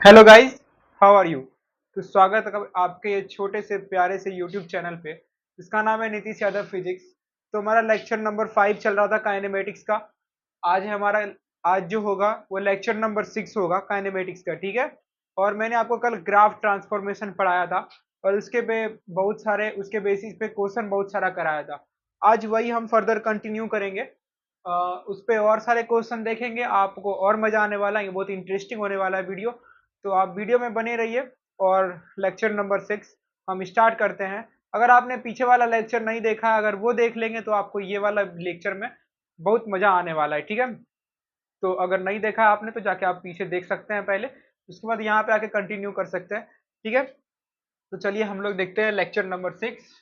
Hello guys, how are you. तो स्वागत है आपके ये छोटे से प्यारे से यूट्यूब चैनल पे जिसका नाम है नीतीश यादव फिजिक्स। तो हमारा लेक्चर नंबर 5 चल रहा था काइनेमेटिक्स का। आज है हमारा आज जो होगा वो लेक्चर नंबर 6 होगा काइनेमेटिक्स का, ठीक है। और मैंने आपको कल ग्राफ ट्रांसफॉर्मेशन पढ़ाया था और उसके पे बहुत सारे उसके बेसिस पे क्वेश्चन बहुत सारा कराया था। आज वही हम फर्दर कंटिन्यू करेंगे। उस पे और सारे क्वेश्चन देखेंगे, आपको और मजा आने वाला है, बहुत इंटरेस्टिंग होने वाला है वीडियो। तो आप वीडियो में बने रहिए और लेक्चर नंबर 6 हम स्टार्ट करते हैं। अगर आपने पीछे वाला लेक्चर नहीं देखा है, अगर वो देख लेंगे तो आपको ये वाला लेक्चर में बहुत मजा आने वाला है, ठीक है। तो अगर नहीं देखा है आपने तो जाके आप पीछे देख सकते हैं पहले, उसके बाद यहाँ पे आके कंटिन्यू कर सकते हैं, ठीक है। तो चलिए हम लोग देखते हैं लेक्चर नंबर 6।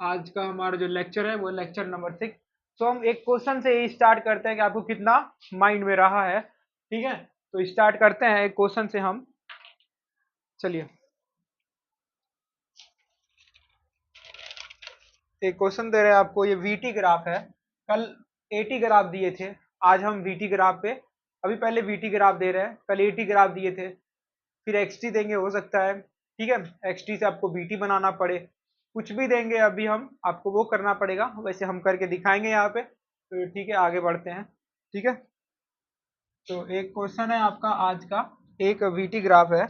आज का हमारा जो लेक्चर है वो लेक्चर नंबर 6। तो हम एक क्वेश्चन से ही स्टार्ट करते हैं कि आपको कितना माइंड में रहा है, ठीक है। तो स्टार्ट करते हैं एक क्वेश्चन से हम। चलिए एक क्वेश्चन दे रहे हैं आपको, ये वीटी ग्राफ है। कल एटी ग्राफ दिए थे, आज हम वीटी ग्राफ पे अभी पहले वीटी ग्राफ दे रहे हैं, कल एटी ग्राफ दिए थे, फिर एक्सटी देंगे हो सकता है, ठीक है। एक्सटी से आपको बीटी बनाना पड़े, कुछ भी देंगे अभी हम आपको वो करना पड़ेगा, वैसे हम करके दिखाएंगे यहाँ पे। तो ठीक है आगे बढ़ते हैं, ठीक है। तो एक क्वेश्चन है आपका आज का, एक वीटी ग्राफ है।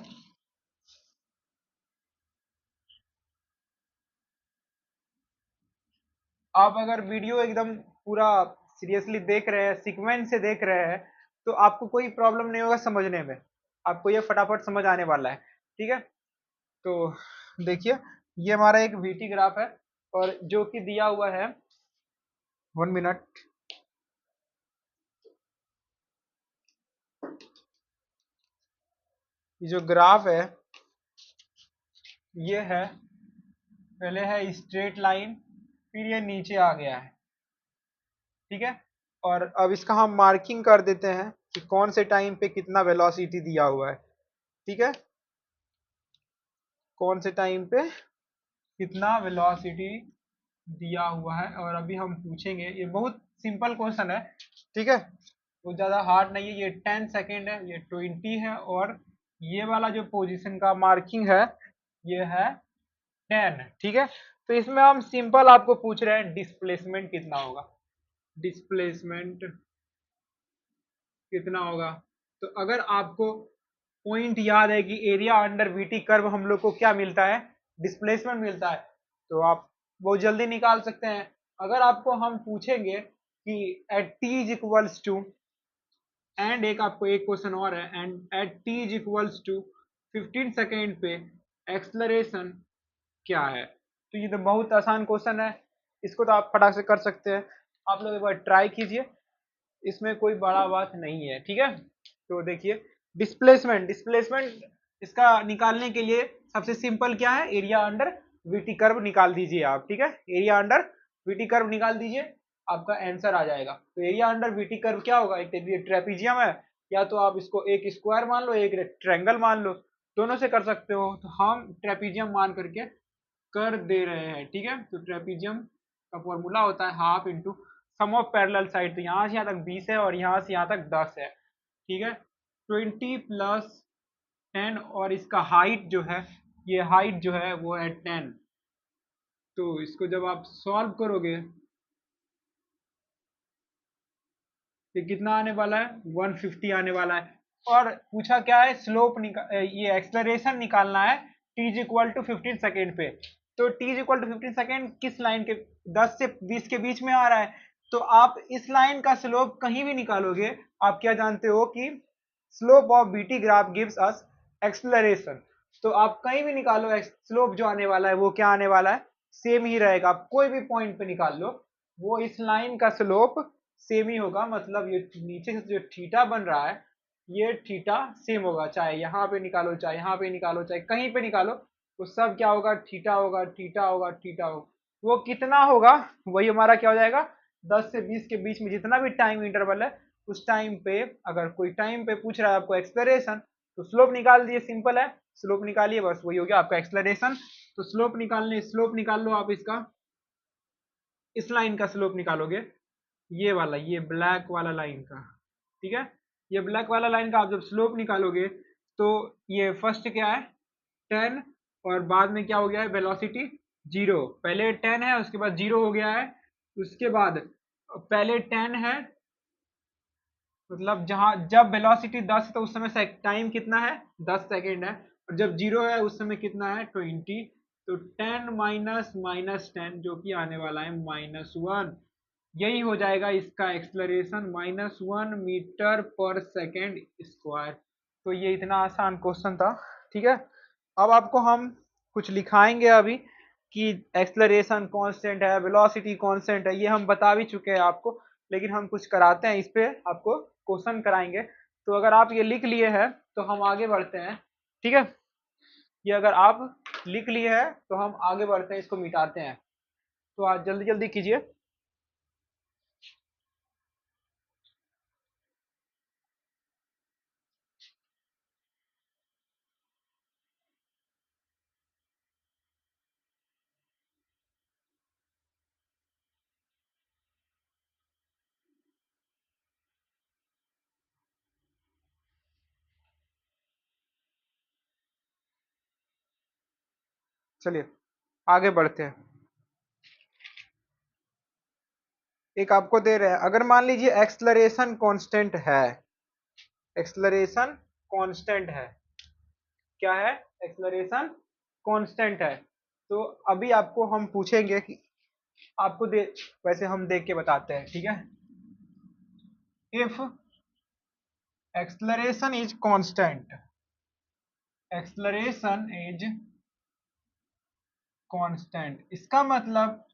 आप अगर वीडियो एकदम पूरा सीरियसली देख रहे हैं, सीक्वेंस से देख रहे हैं, तो आपको कोई प्रॉब्लम नहीं होगा समझने में, आपको ये फटाफट समझ आने वाला है, ठीक है। तो देखिए ये हमारा एक वीटी ग्राफ है और जो कि दिया हुआ है, 1 मिनट। ये जो ग्राफ है ये है, पहले है स्ट्रेट लाइन, फिर ये नीचे आ गया है, ठीक है। और अब इसका हम मार्किंग कर देते हैं कि कौन से टाइम पे कितना वेलोसिटी दिया हुआ है, ठीक है। कौन से टाइम पे कितना वेलोसिटी दिया हुआ है, और अभी हम पूछेंगे, ये बहुत सिंपल क्वेश्चन है, ठीक है। वो ज़्यादा हार्ड नहीं है। ये 10 सेकेंड है, ये 20 है, और ये वाला जो पोजीशन का मार्किंग है ये है 10, ठीक है। तो इसमें हम सिंपल आपको पूछ रहे हैं डिस्प्लेसमेंट कितना होगा, डिस्प्लेसमेंट कितना होगा। तो अगर आपको पॉइंट याद है कि एरिया अंडर वीटी कर्व हम लोग को क्या मिलता है, डिस्प्लेसमेंट मिलता है, तो आप बहुत जल्दी निकाल सकते हैं। अगर आपको हम पूछेंगे कि at t is equals to, and एक आपको एक क्वेश्चन और है, and at t is equals to 15 second पे एक्सलरेशन क्या है। तो ये तो बहुत आसान क्वेश्चन है, इसको तो आप फटाक से कर सकते हैं। आप लोग एक बार ट्राई कीजिए, इसमें कोई बड़ा बात नहीं है, ठीक है। तो देखिए डिस्प्लेसमेंट, डिस्प्लेसमेंट इसका निकालने के लिए सबसे सिंपल क्या है, एरिया अंडर वीटी कर्व निकाल दीजिए आप, ठीक है। एरिया अंडर वीटी कर्व निकाल दीजिए, आपका आंसर आ जाएगा। तो एरिया अंडर वीटी कर्व क्या होगा, एक ट्रेपीजियम है, या तो आप इसको एक स्क्वायर मान लो, एक ट्रायंगल मान लो, दोनों से कर सकते हो। तो हम ट्रेपीजियम मान करके कर दे रहे हैं, ठीक है। तो ट्रेपीजियम का फॉर्मूला होता है half into sum of parallel side. तो यहाँ से यहाँ तक 20 है और यहाँ से यहाँ तक 10 है, ठीक है। 20 + 10, और इसका हाइट जो है, ये हाइट जो है वो है 10। तो इसको जब आप सॉल्व करोगे ये कितना आने वाला है, 150 आने वाला है। और पूछा क्या है, ये एक्सलरेशन निकालना है t is equal to 15 second पे। तो t is equal to 15 second किस लाइन के, 10 से 20 के बीच में आ रहा है। तो आप इस लाइन का स्लोप कहीं भी निकालोगे, आप क्या जानते हो कि slope of BT graph gives us acceleration. तो आप कहीं भी निकालो, स्लोप जो आने वाला है वो क्या आने वाला है, सेम ही रहेगा। आप कोई भी पॉइंट पे निकाल लो, वो इस लाइन का स्लोप सेम ही होगा। मतलब ये नीचे से जो थीटा बन रहा है ये थीटा सेम होगा, चाहे यहाँ पे निकालो, चाहे यहाँ पे निकालो, चाहे कहीं पे निकालो, वो सब क्या होगा, थीटा होगा, थीटा होगा, थीटा होगा। वो कितना होगा, वही हमारा क्या हो जाएगा, 10 से 20 के बीच में जितना भी टाइम इंटरवल है, उस टाइम पे अगर कोई टाइम पे पूछ रहा है आपको एक्सलरेशन, तो स्लोप निकाल दिए, सिंपल है, स्लोप निकालिए, बस वही हो गया आपका एक्सलरेशन। तो स्लोप निकाल लो आप इसका, इस लाइन का स्लोप निकालोगे, ये वाला, ये ब्लैक वाला लाइन का, ठीक है। ये ब्लैक वाला लाइन का आप जब स्लोप निकालोगे तो ये फर्स्ट क्या है 10 और बाद में क्या हो गया है वेलोसिटी 0। पहले 10 है उसके बाद 0 हो गया है, उसके बाद पहले 10 है मतलब जहां जब वेलोसिटी 10 है तो उस समय टाइम कितना है 10 सेकेंड है, और जब 0 है उस समय कितना है 20। तो 10 माइनस माइनस 10 जो कि आने वाला है -1, यही हो जाएगा इसका acceleration -1 metre per second square. तो ये इतना आसान क्वेश्चन था, ठीक है। अब आपको हम कुछ लिखाएंगे अभी कि एक्सलरेशन कांस्टेंट है, वेलोसिटी कांस्टेंट है, ये हम बता भी चुके हैं आपको, लेकिन हम कुछ कराते हैं, इस पे आपको क्वेश्चन कराएंगे। तो अगर आप ये लिख लिए हैं तो हम आगे बढ़ते हैं, ठीक है। ये अगर आप लिख लिए हैं तो हम आगे बढ़ते हैं, इसको मिटाते हैं। तो आज जल्दी जल्दी कीजिए। चलिए आगे बढ़ते हैं। एक आपको दे रहे हैं, अगर मान लीजिए एक्सलरेशन कांस्टेंट है, एक्सलरेशन कांस्टेंट है, क्या है एक्सलरेशन कांस्टेंट है। तो अभी आपको हम पूछेंगे कि आपको दे, वैसे हम देख के बताते हैं, ठीक है। If acceleration is constant, acceleration is constant, इसका मतलब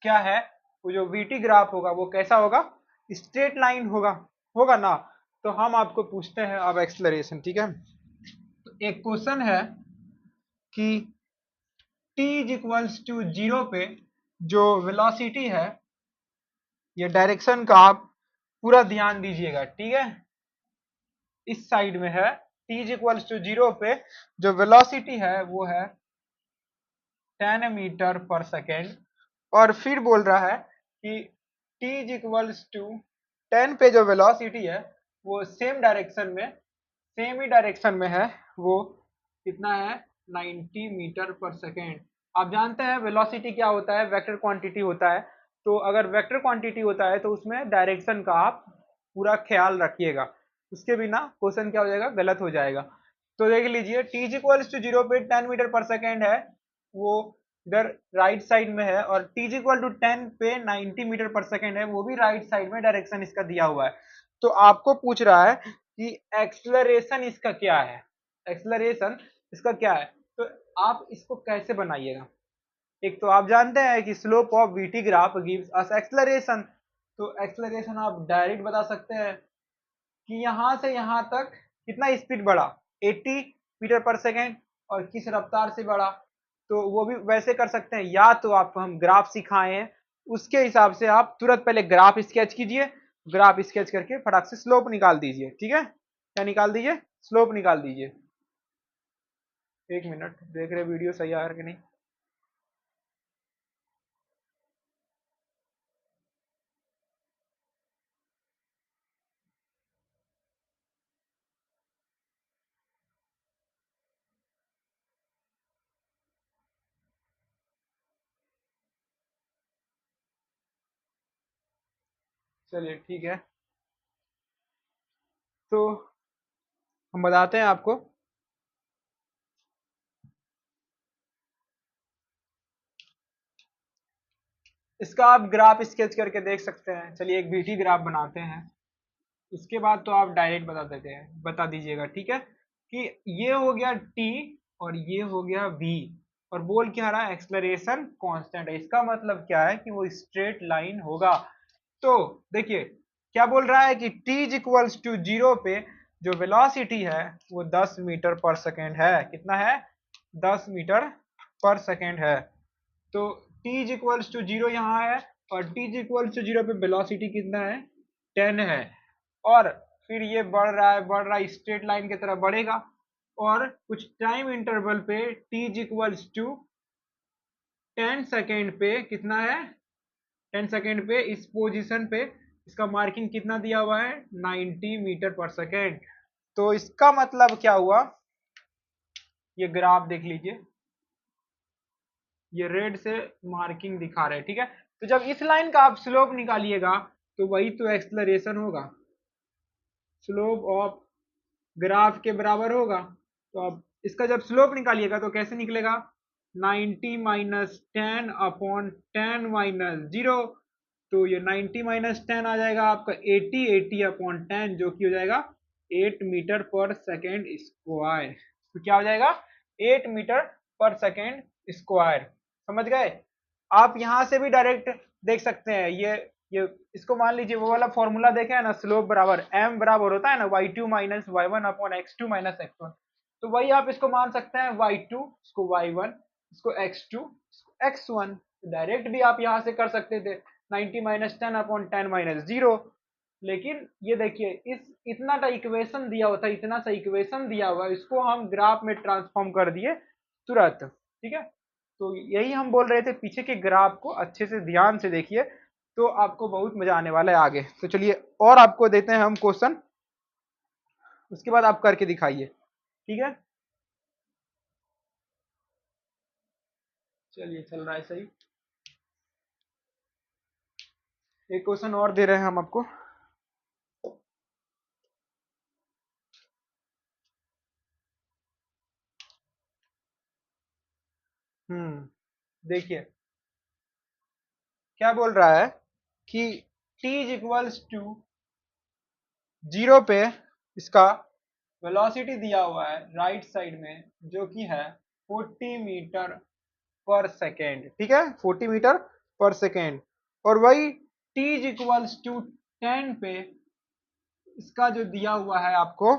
क्या है, वो जो वीटी ग्राफ होगा वो कैसा होगा, स्ट्रेट लाइन होगा, होगा ना। तो हम आपको पूछते हैं अब एक्सलरेशन, ठीक है। तो एक क्वेश्चन है कि t इज इक्वल्स टू 0 पे जो वेलोसिटी है, ये डायरेक्शन का आप पूरा ध्यान दीजिएगा, ठीक है। इस साइड में है, t इज इक्वल्स टू 0 पे जो वेलोसिटी है वो है 10 मीटर पर सेकेंड, और फिर बोल रहा है कि t इज इक्वल्स टू 10 पे जो वेलोसिटी है वो सेम डायरेक्शन में, सेम ही डायरेक्शन में है, वो कितना है 90 मीटर पर सेकेंड। आप जानते हैं वेलोसिटी क्या होता है, वेक्टर क्वांटिटी होता है। तो अगर वेक्टर क्वांटिटी होता है तो उसमें डायरेक्शन का आप पूरा ख्याल रखिएगा, उसके बिना क्वेश्चन क्या हो जाएगा, गलत हो जाएगा। तो देख लीजिए t इज इक्वल्स टू 0 पे 10 मीटर पर सेकेंड है, वो इधर राइट साइड में है, और t इज इक्वल टू 10 पे 90 मीटर पर सेकेंड है, वो भी राइट साइड में डायरेक्शन इसका दिया हुआ है। तो आपको पूछ रहा है कि एक्सलरेशन इसका क्या है, एक्सलरेशन इसका क्या है। तो आप इसको कैसे बनाइएगा, एक तो आप जानते हैं कि slope of VT graph gives us acceleration. तो एक्सलरेशन आप डायरेक्ट बता सकते हैं कि यहाँ से यहाँ तक कितना स्पीड बढ़ा, 80 मीटर पर सेकेंड, और किस रफ्तार से बढ़ा। तो वो भी वैसे कर सकते हैं, या तो आप हम ग्राफ सिखाए हैं उसके हिसाब से आप तुरंत पहले ग्राफ स्केच कीजिए, ग्राफ स्केच करके फटाक से स्लोप निकाल दीजिए, ठीक है। क्या निकाल दीजिए, स्लोप निकाल दीजिए। एक मिनट देख रहे वीडियो सही आ रहा है कि नहीं। चलिए ठीक है, तो हम बताते हैं आपको। इसका आप ग्राफ स्केच करके देख सकते हैं। चलिए एक वीटी ग्राफ बनाते हैं, उसके बाद तो आप डायरेक्ट बता देते हैं, बता दीजिएगा, ठीक है। कि ये हो गया t और ये हो गया v, और बोल क्या रहा है, एक्सलरेशन कांस्टेंट है, इसका मतलब क्या है कि वो स्ट्रेट लाइन होगा। तो देखिए क्या बोल रहा है कि t इज इक्वल्स टू 0 पे जो वेलोसिटी है वो 10 मीटर पर सेकेंड है, कितना है 10 मीटर पर सेकेंड है। तो t इज इक्वल्स टू 0 यहाँ है, और t इज इक्वल्स टू 0 पे वेलोसिटी कितना है 10 है, और फिर ये बढ़ रहा है, बढ़ रहा है, स्ट्रेट लाइन की तरह बढ़ेगा, और कुछ टाइम इंटरवल पे t is equals to 10 second पे कितना है 10 सेकेंड पे इस पोजीशन पे इसका मार्किंग कितना दिया हुआ है 90 मीटर पर सेकेंड। तो इसका मतलब क्या हुआ, ये ग्राफ देख लीजिए, ये रेड से मार्किंग दिखा रहे हैं, ठीक है। तो जब इस लाइन का आप स्लोप निकालिएगा तो वही तो एक्सलरेशन होगा, स्लोप ऑफ ग्राफ के बराबर होगा। तो अब इसका जब स्लोप निकालिएगा तो कैसे निकलेगा, 90 माइनस 10 अपॉन 10 माइनस 0। तो ये 90 माइनस 10 आ जाएगा आपका 80, 80 अपॉन 10 जो कि हो जाएगा 8 मीटर पर सेकेंड स्क्वायर। तो क्या हो जाएगा, 8 मीटर पर सेकेंड स्क्वायर। समझ गए। आप यहां से भी डायरेक्ट देख सकते हैं, ये इसको मान लीजिए वो वाला फॉर्मूला देखे है ना, स्लोप बराबर m बराबर होता है ना y2 minus y1 upon x2 minus x1। तो वही आप इसको मान सकते हैं y2, इसको y1, इसको x2, इसको x1। डायरेक्ट भी आप यहां से कर सकते थे 90 माइनस 10 अपॉन 10 माइनस 0। लेकिन ये देखिए, इस इतना सा इक्वेशन दिया हुआ था, इतना सा इक्वेशन दिया हुआ, इसको हम ग्राफ में ट्रांसफॉर्म कर दिए तुरंत, ठीक है। तो यही हम बोल रहे थे, पीछे के ग्राफ को अच्छे से ध्यान से देखिए तो आपको बहुत मजा आने वाला है आगे। तो चलिए और आपको देते हैं हम क्वेश्चन, उसके बाद आप करके दिखाइए, ठीक है। चलिए चल रहा है सही। एक क्वेश्चन और दे रहे हैं हम आपको। देखिए क्या बोल रहा है कि t इज इक्वल्स टू 0 पे इसका वेलोसिटी दिया हुआ है राइट साइड में, जो कि है 40 मीटर पर सेकेंड, ठीक है, 40 मीटर पर सेकेंड। और वही t इज इक्वल्स टू 10 पे इसका जो दिया हुआ है आपको,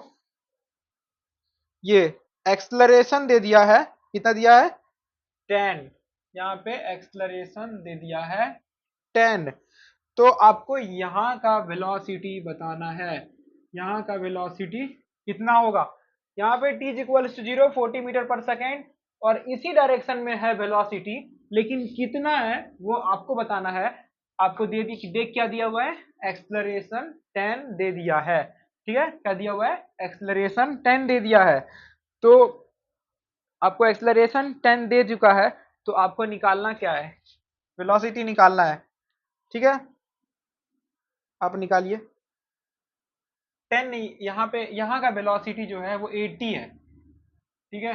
ये एक्सलरेशन दे दिया है, कितना दिया है, 10। यहाँ पे एक्सलरेशन दे दिया है 10। तो आपको यहाँ का वेलोसिटी बताना है, यहाँ का वेलोसिटी कितना होगा। यहाँ पे t equals to 0, 40 metre per second, और इसी डायरेक्शन में है वेलोसिटी, लेकिन कितना है वो आपको बताना है। आपको दे दी, देख क्या दिया हुआ है, एक्सलरेशन 10 दे दिया है, ठीक है। क्या दिया हुआ है, एक्सलरेशन 10 दे दिया है। तो आपको एक्सलरेशन 10 दे चुका है, तो आपको निकालना क्या है, वेलोसिटी निकालना है, ठीक है। आप निकालिए। 10 नहीं, यहाँ पे यहाँ का वेलोसिटी जो है वो 80 है, ठीक है,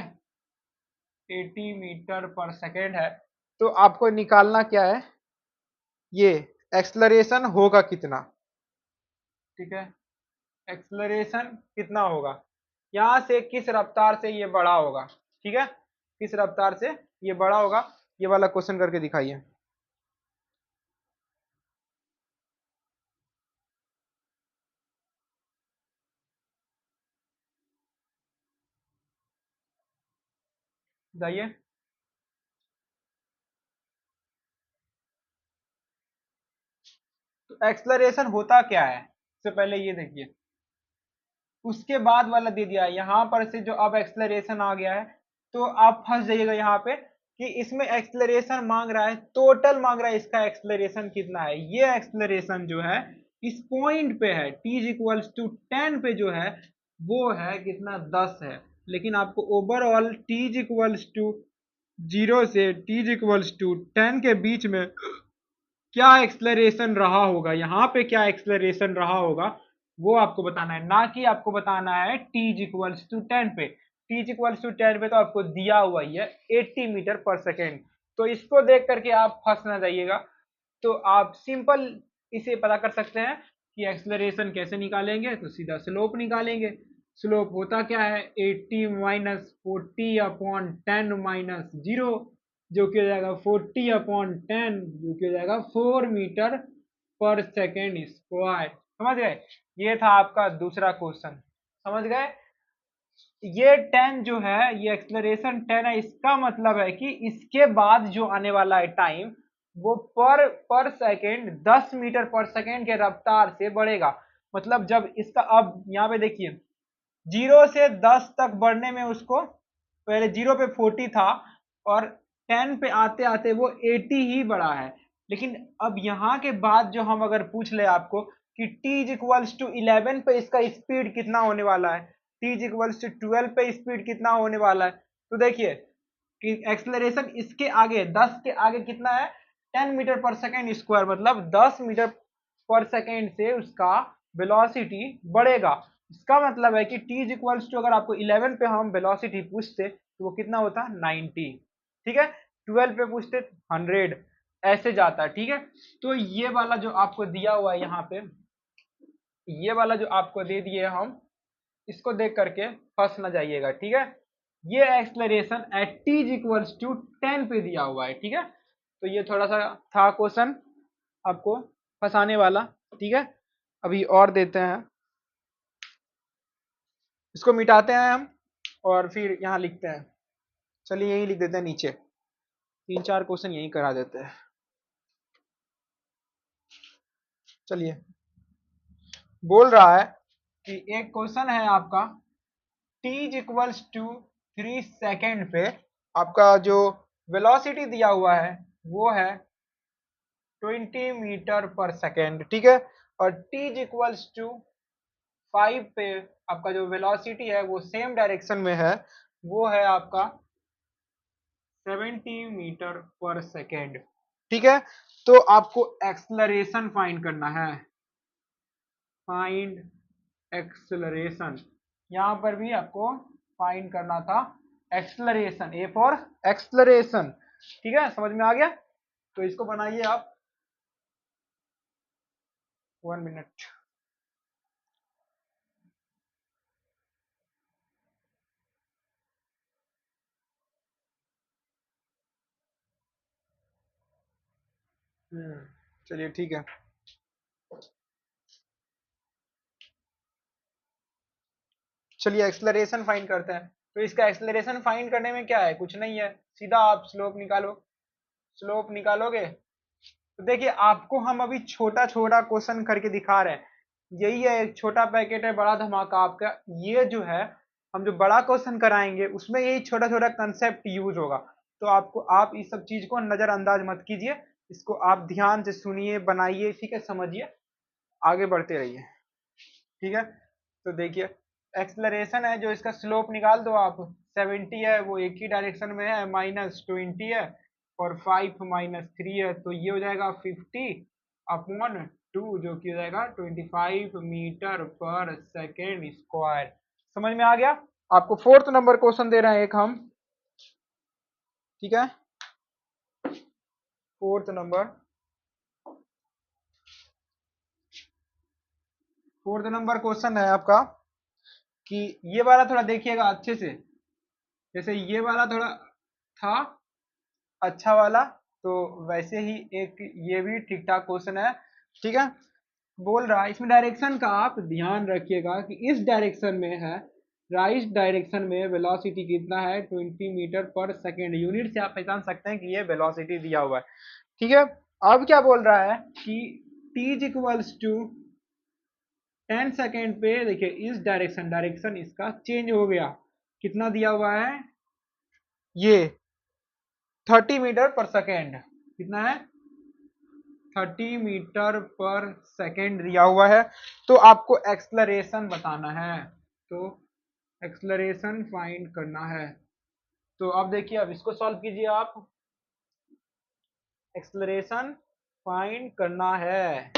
80 मीटर पर सेकेंड है। तो आपको निकालना क्या है, ये एक्सलरेशन होगा कितना, ठीक है, एक्सलरेशन कितना होगा, यहाँ से किस रफ्तार से ये बड़ा होगा, ठीक है, किस रफ्तार से ये बड़ा होगा, ये वाला क्वेश्चन करके दिखाइए। बताइए। तो एक्सलरेशन होता क्या है, सबसे पहले ये देखिए, उसके बाद वाला दे दिया है यहाँ पर से जो अब एक्सलरेशन आ गया है। तो आप फंस जाइएगा यहाँ पे कि इसमें एक्सलरेशन मांग रहा है, टोटल मांग रहा है, इसका एक्सलरेशन कितना है। ये एक्सलरेशन जो है इस पॉइंट पे है, t इक्वल्स टू 10 पे जो है वो है कितना, 10 है। लेकिन आपको ओवरऑल t इक्वल्स टू 0 से t इक्वल्स टू 10 के बीच में क्या एक्सलरेशन रहा होगा, यहाँ पे क्या एक्सलरेशन रहा होगा वो आपको बताना है, ना कि आपको बताना है t इक्वल्स टू 10 पे। t इक्वल्स टू 10 पे तो आपको दिया हुआ ही है 80 मीटर पर सेकेंड। तो इसको देख करके आप फंस ना जाइएगा। तो आप सिंपल इसे पता कर सकते हैं कि एक्सलरेशन कैसे निकालेंगे, तो सीधा स्लोप निकालेंगे। स्लोप होता क्या है, 80 माइनस 40 अपॉन 10 माइनस 0, जो कि हो जाएगा 40 अपॉन 10, जो कि हो जाएगा 4 मीटर पर सेकेंड स्क्वायर। समझ गए। ये था आपका दूसरा क्वेश्चन, समझ गए। ये 10 जो है, ये एक्सलरेशन 10 है, इसका मतलब है कि इसके बाद जो आने वाला है टाइम, वो पर सेकेंड 10 मीटर पर सेकेंड के रफ्तार से बढ़ेगा। मतलब जब इसका, अब यहाँ पे देखिए, 0 से 10 तक बढ़ने में उसको, पहले 0 पे 40 था और 10 पे आते आते वो 80 ही बढ़ा है। लेकिन अब यहाँ के बाद जो हम अगर पूछ ले आपको कि t इज इक्वल्स टू 11 पे इसका स्पीड कितना होने वाला है, t इज इक्वल्स टू 12 पे स्पीड कितना होने वाला है। तो देखिए कि एक्सेलरेशन इसके आगे 10 के आगे कितना है 10 मीटर पर सेकेंड स्क्वायर, मतलब 10 मीटर पर सेकेंड से उसका वेलोसिटी बढ़ेगा। इसका मतलब है कि t इज इक्वल्स टू, अगर आपको 11 पे हम वेलोसिटी पूछते तो वो कितना होता 90, ठीक है। 12 पे पूछते 100, ऐसे जाता है, ठीक है। तो ये वाला जो आपको दिया हुआ है यहाँ पे, ये वाला जो आपको दे दिए हम, इसको देख करके फंस ना जाइएगा, ठीक है। ये acceleration at t is equals to 10 पे दिया हुआ है, ठीक है। तो ये थोड़ा सा था क्वेश्चन आपको फंसाने वाला, ठीक है। अभी और देते हैं, इसको मिटाते हैं हम और फिर यहाँ लिखते हैं। चलिए यही लिख देते हैं नीचे, 3-4 क्वेश्चन यही करा देते हैं। चलिए, बोल रहा है कि एक क्वेश्चन है आपका, t is equals to 3 second पे आपका जो वेलोसिटी दिया हुआ है वो है 20 मीटर पर सेकेंड, ठीक है। और t इज इक्वल्स टू 5 पे आपका जो वेलोसिटी है वो सेम डायरेक्शन में है, वो है आपका 70 मीटर पर सेकेंड, ठीक है। तो आपको एक्सलरेशन फाइंड करना है, फाइंड एक्सलरेशन। यहां पर भी आपको फाइंड करना था एक्सलरेशन, ए फॉर एक्सलरेशन, ठीक है। समझ में आ गया। तो इसको बनाइए आप, 1 मिनट। चलिए ठीक है। चलिए एक्सलरेशन फाइंड करते हैं। तो इसका एक्सलरेशन फाइंड करने में क्या है, कुछ नहीं है, सीधा आप स्लोप निकालो। स्लोप निकालोगे तो देखिए आपको हम अभी छोटा छोटा क्वेश्चन करके दिखा रहे हैं, यही है एक छोटा पैकेट है बड़ा धमाका आपका। ये जो है हम जो बड़ा क्वेश्चन कराएंगे उसमें यही छोटा छोटा कंसेप्ट यूज होगा। तो आपको, आप इस सब चीज को नजरअंदाज मत कीजिए, इसको आप ध्यान से सुनिए, बनाइए, ठीक है, समझिए, आगे बढ़ते रहिए, ठीक है। तो देखिए एक्सलरेशन है, जो इसका स्लोप निकाल दो आप, 70 है, वो एक ही डायरेक्शन में है, -20 है, और 5 -3 है, तो ये हो जाएगा 50/2, जो कि हो जाएगा 25 मीटर पर सेकेंड स्क्वायर। समझ में आ गया। आपको 4th नंबर क्वेश्चन दे रहे हैं एक हम, ठीक है। 4th number, 4th number question है आपका कि ये वाला थोड़ा देखिएगा अच्छे से, जैसे ये वाला थोड़ा था अच्छा वाला, तो वैसे ही एक ये भी ठीक ठाक क्वेश्चन है, ठीक है। बोल रहा है इसमें डायरेक्शन का आप ध्यान रखिएगा कि इस डायरेक्शन में है, राइट डायरेक्शन में वेलोसिटी कितना है 20 मीटर पर सेकेंड। यूनिट से आप पहचान सकते हैं कि ये वेलोसिटी दिया हुआ है, ठीक है। अब क्या बोल रहा है कि t is equals to 10 second पे, देखिए इस डायरेक्शन, डायरेक्शन इसका चेंज हो गया, कितना दिया हुआ है ये 30 मीटर पर सेकेंड, कितना है 30 मीटर पर सेकेंड दिया हुआ है। तो आपको एक्सलरेशन बताना है, तो एक्सलरेशन फाइंड करना है। तो अब देखिए, अब इसको सॉल्व कीजिए आप, एक्सलरेशन फाइंड करना है।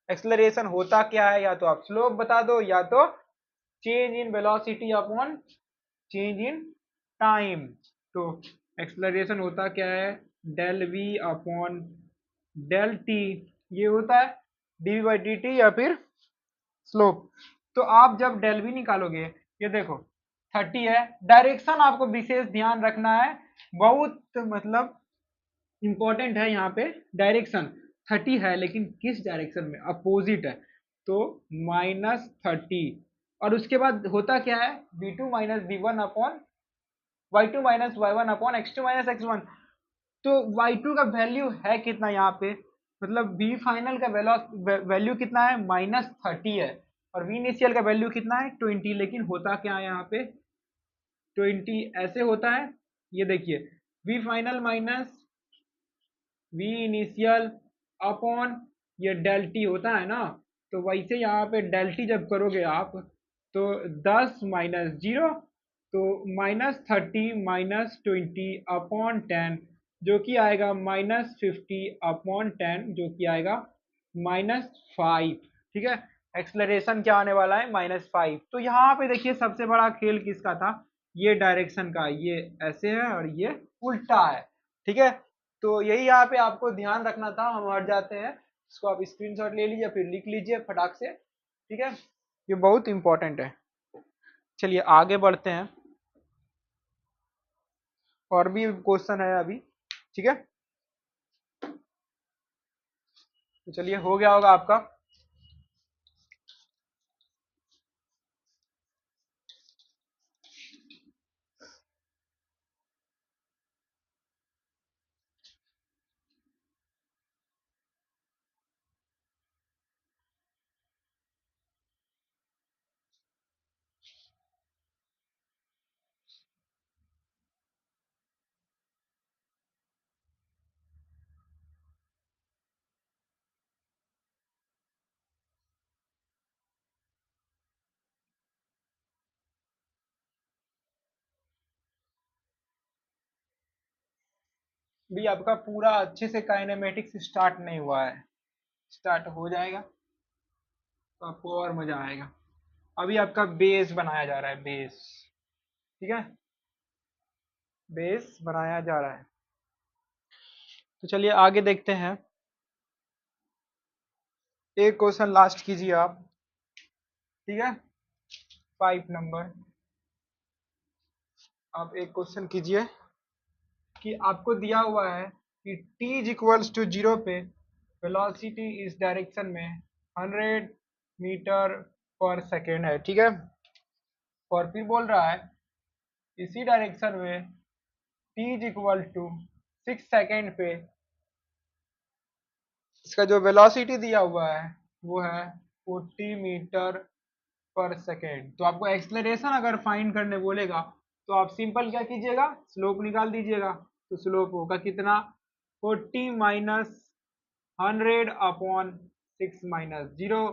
एक्सलरेशन होता क्या है, या तो आप स्लोप बता दो, या तो change in velocity upon change in time. तो एक्सलरेशन होता क्या है, del v upon del t, ये होता है डी बाई डी टी, या फिर स्लोप। तो आप जब डेल वी निकालोगे, ये देखो 30 है, डायरेक्शन आपको विशेष ध्यान रखना है, बहुत मतलब इंपॉर्टेंट है यहाँ पे। डायरेक्शन 30 है लेकिन किस डायरेक्शन में, अपोजिट है, तो -30। और उसके बाद होता क्या है, v2 minus v1 upon y2 minus y1 upon x2 minus x1। तो y2 का वैल्यू है कितना यहाँ पे, मतलब v फाइनल का वैल्यू कितना है -30 है, और v इनिशियल का वैल्यू कितना है 20। लेकिन होता क्या है यहाँ पे 20 ऐसे होता है, ये देखिए v final minus v initial upon ये डेल टी होता है ना। तो वैसे यहाँ पे डेल टी जब करोगे आप तो 10 माइनस 0, तो -30 -20 अपॉन 10, जो कि आएगा -50 अपॉन 10, जो कि आएगा -5। ठीक है, एक्सलरेशन क्या आने वाला है, -5। तो यहाँ पे देखिए सबसे बड़ा खेल किसका था, ये डायरेक्शन का, ये ऐसे है और ये उल्टा है। ठीक है, तो यही यहाँ पे आपको ध्यान रखना था। हम हट जाते हैं, इसको आप स्क्रीनशॉट ले लीजिए, फिर लिख लीजिए फटाक से। ठीक है, ये बहुत इंपॉर्टेंट है। चलिए आगे बढ़ते हैं, और भी क्वेश्चन है अभी। ठीक है, तो चलिए हो गया होगा आपका। भी आपका पूरा अच्छे से काइनेमेटिक्स स्टार्ट नहीं हुआ है, स्टार्ट हो जाएगा तो आपको और मजा आएगा। अभी आपका बेस बनाया जा रहा है, बेस। ठीक है, बेस बनाया जा रहा है। तो चलिए आगे देखते हैं, एक क्वेश्चन लास्ट कीजिए आप। ठीक है, 5 नंबर, आप एक क्वेश्चन कीजिए कि आपको दिया हुआ है कि t इज इक्वल्स टू 0 पे वेलोसिटी इस डायरेक्शन में 100 मीटर पर सेकेंड है। ठीक है, और फिर बोल रहा है इसी डायरेक्शन में t is equal to 6 second पे इसका जो वेलोसिटी दिया हुआ है वो है 40 मीटर पर सेकेंड। तो आपको एक्सलेरेशन अगर फाइंड करने बोलेगा तो आप सिंपल क्या कीजिएगा, स्लोप निकाल दीजिएगा। तो स्लोप होगा कितना, 40 माइनस 100 अपॉन 6 - 0,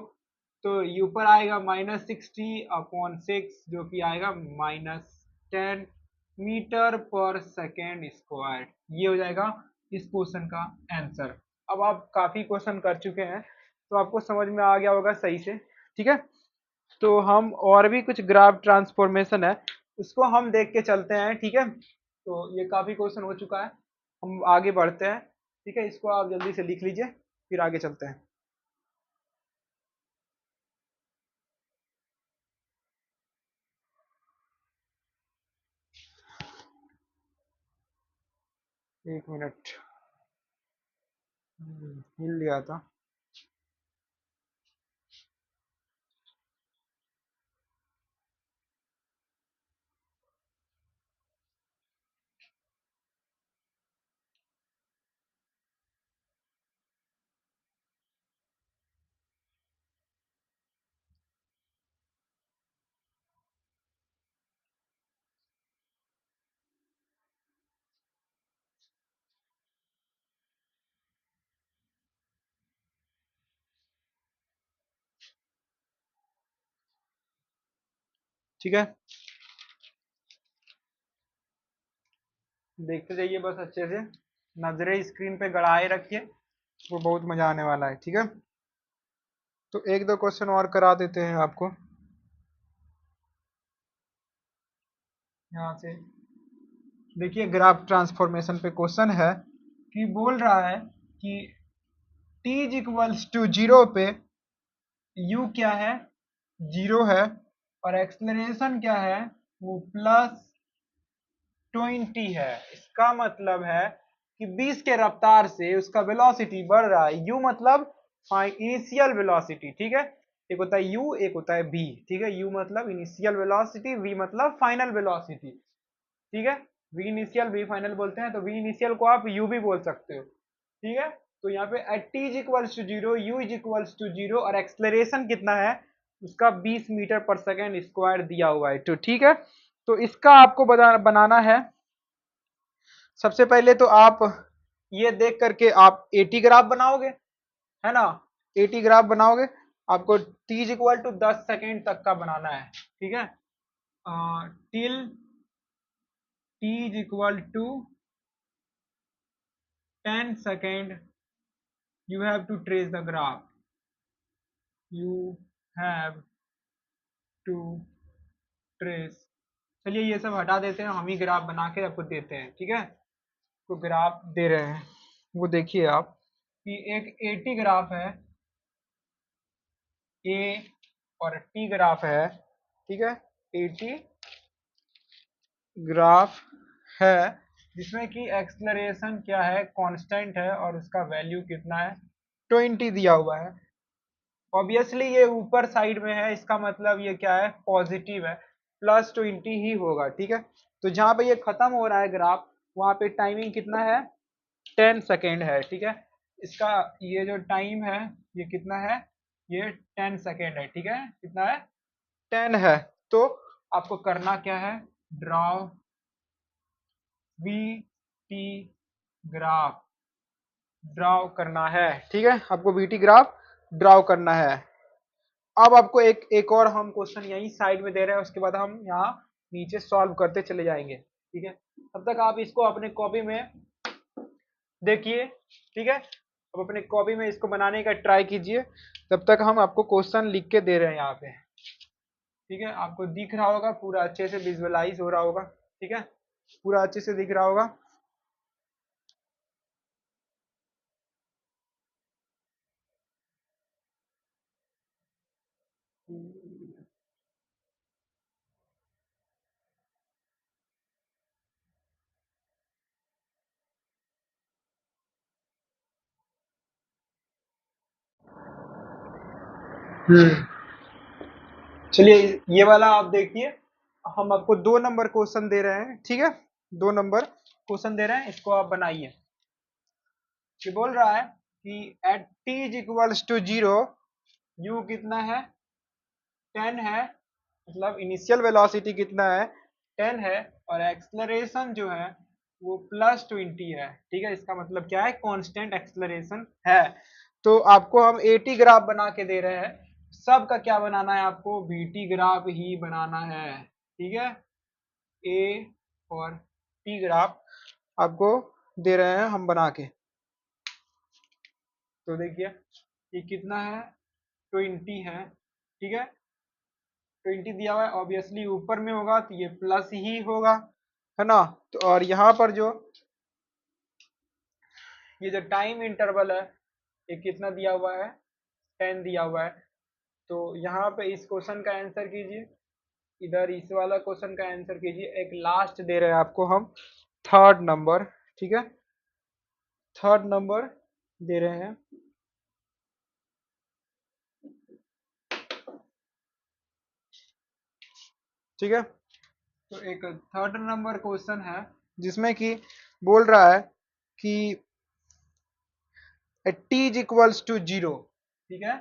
तो ऊपर आएगा -60 अपॉन 6, जो कि आएगा -10 मीटर पर सेकेंड स्क्वायर। ये हो जाएगा इस क्वेश्चन का आंसर। अब आप काफी क्वेश्चन कर चुके हैं तो आपको समझ में आ गया होगा सही से। ठीक है, तो हम और भी कुछ ग्राफ ट्रांसफॉर्मेशन है उसको हम देख के चलते हैं। ठीक है, तो ये काफी क्वेश्चन हो चुका है, हम आगे बढ़ते हैं। ठीक है, इसको आप जल्दी से लिख लीजिए, फिर आगे चलते हैं। एक मिनट, हिल लिया था। ठीक है, देखते जाइए बस अच्छे से, नजरें स्क्रीन पे गड़ाए रखिए, वो बहुत मजा आने वाला है। ठीक है, तो एक दो क्वेश्चन और करा देते हैं आपको यहाँ से। देखिए ग्राफ ट्रांसफॉर्मेशन पे क्वेश्चन है कि बोल रहा है कि t इज इक्वल्स टू 0 पे u क्या है, 0 है, और एक्सलेरेशन क्या है, वो +20 है। इसका मतलब है कि 20 के रफ्तार से उसका वेलोसिटी बढ़ रहा है। u मतलब इनिशियल वेलोसिटी। ठीक है, एक होता है u, एक होता है v। ठीक है, u मतलब इनिशियल वेलोसिटी, v मतलब फाइनल वेलोसिटी। ठीक है, v इनिशियल v फाइनल बोलते हैं, तो v इनिशियल को आप u भी बोल सकते हो। ठीक है, तो यहाँ पे at t is equals to 0, u is equals to 0, और एक्सलेरेशन कितना है उसका 20 मीटर पर सेकेंड स्क्वायर दिया हुआ है। तो ठीक है, तो इसका आपको बनाना है। सबसे पहले तो आप ये देख करके आप एटी ग्राफ बनाओगे, है ना, एटी ग्राफ बनाओगे। आपको t इक्वल टू 10 सेकेंड तक का बनाना है, ठीक है। Till t equal to 10 second you have to trace the graph, you have to trace। चलिए ये सब हटा देते हैं, हम ही ग्राफ बना के आपको देते हैं, ठीक है। तो ग्राफ दे रहे हैं, वो देखिए आप कि एक 80 ग्राफ है, ए और टी ग्राफ है, ठीक है। 80 ग्राफ है जिसमें कि एक्सलरेशन क्या है, कांस्टेंट है, और उसका वैल्यू कितना है, 20 दिया हुआ है। ऑब्वियसली ये ऊपर साइड में है, इसका मतलब ये क्या है, पॉजिटिव है, +20 ही होगा, ठीक है। तो जहां पे ये खत्म हो रहा है ग्राफ, वहां पे टाइमिंग कितना है, 10 सेकेंड है, ठीक है। इसका ये जो टाइम है ये कितना है, ये 10 सेकेंड है, ठीक है। कितना है, 10 है। तो आपको करना क्या है, draw we T graph draw करना है, ठीक है। आपको वी टी ग्राफ ड्रॉ करना है। अब आपको एक और हम क्वेश्चन यहीं साइड में दे रहे हैं, उसके बाद हम यहाँ नीचे सॉल्व करते चले जाएंगे, ठीक है। तब तक आप इसको अपने कॉपी में देखिए, ठीक है। अब अपने कॉपी में इसको बनाने का ट्राई कीजिए, तब तक हम आपको क्वेश्चन लिख के दे रहे हैं यहाँ पे, ठीक है। आपको दिख रहा होगा, पूरा अच्छे से विजुअलाइज हो रहा होगा, ठीक है, पूरा अच्छे से दिख रहा होगा। चलिए ये वाला आप देखिए, हम आपको 2 नंबर क्वेश्चन दे रहे हैं, ठीक है। 2 नंबर क्वेश्चन दे रहे हैं, इसको आप बनाइए। ये बोल रहा है कि at t is equals to 0 u कितना है, 10 है, मतलब इनिशियल वेलोसिटी कितना है, 10 है, और एक्सलरेशन जो है वो +20 है, ठीक है। इसका मतलब क्या है, कांस्टेंट एक्सलरेशन है। तो आपको हम 80 ग्राफ बना के दे रहे हैं, सब का क्या बनाना है, आपको वीटी ग्राफ ही बनाना है, ठीक है। ए और टी ग्राफ आपको दे रहे हैं हम बना के। तो देखिए ये कितना है, 20 है, ठीक है। 20 दिया हुआ है, ऑब्वियसली ऊपर में होगा तो ये प्लस ही होगा, है ना। तो और यहाँ पर जो ये जो टाइम इंटरवल है ये कितना दिया हुआ है, 10 दिया हुआ है। तो यहाँ पे इस क्वेश्चन का आंसर कीजिए, इधर इस वाला क्वेश्चन का आंसर कीजिए। एक लास्ट दे रहे हैं आपको हम, थर्ड नंबर, ठीक है, थर्ड नंबर दे रहे हैं, ठीक है। तो एक थर्ड नंबर क्वेश्चन है जिसमें कि बोल रहा है कि t इज इक्वल्स टू 0, ठीक है।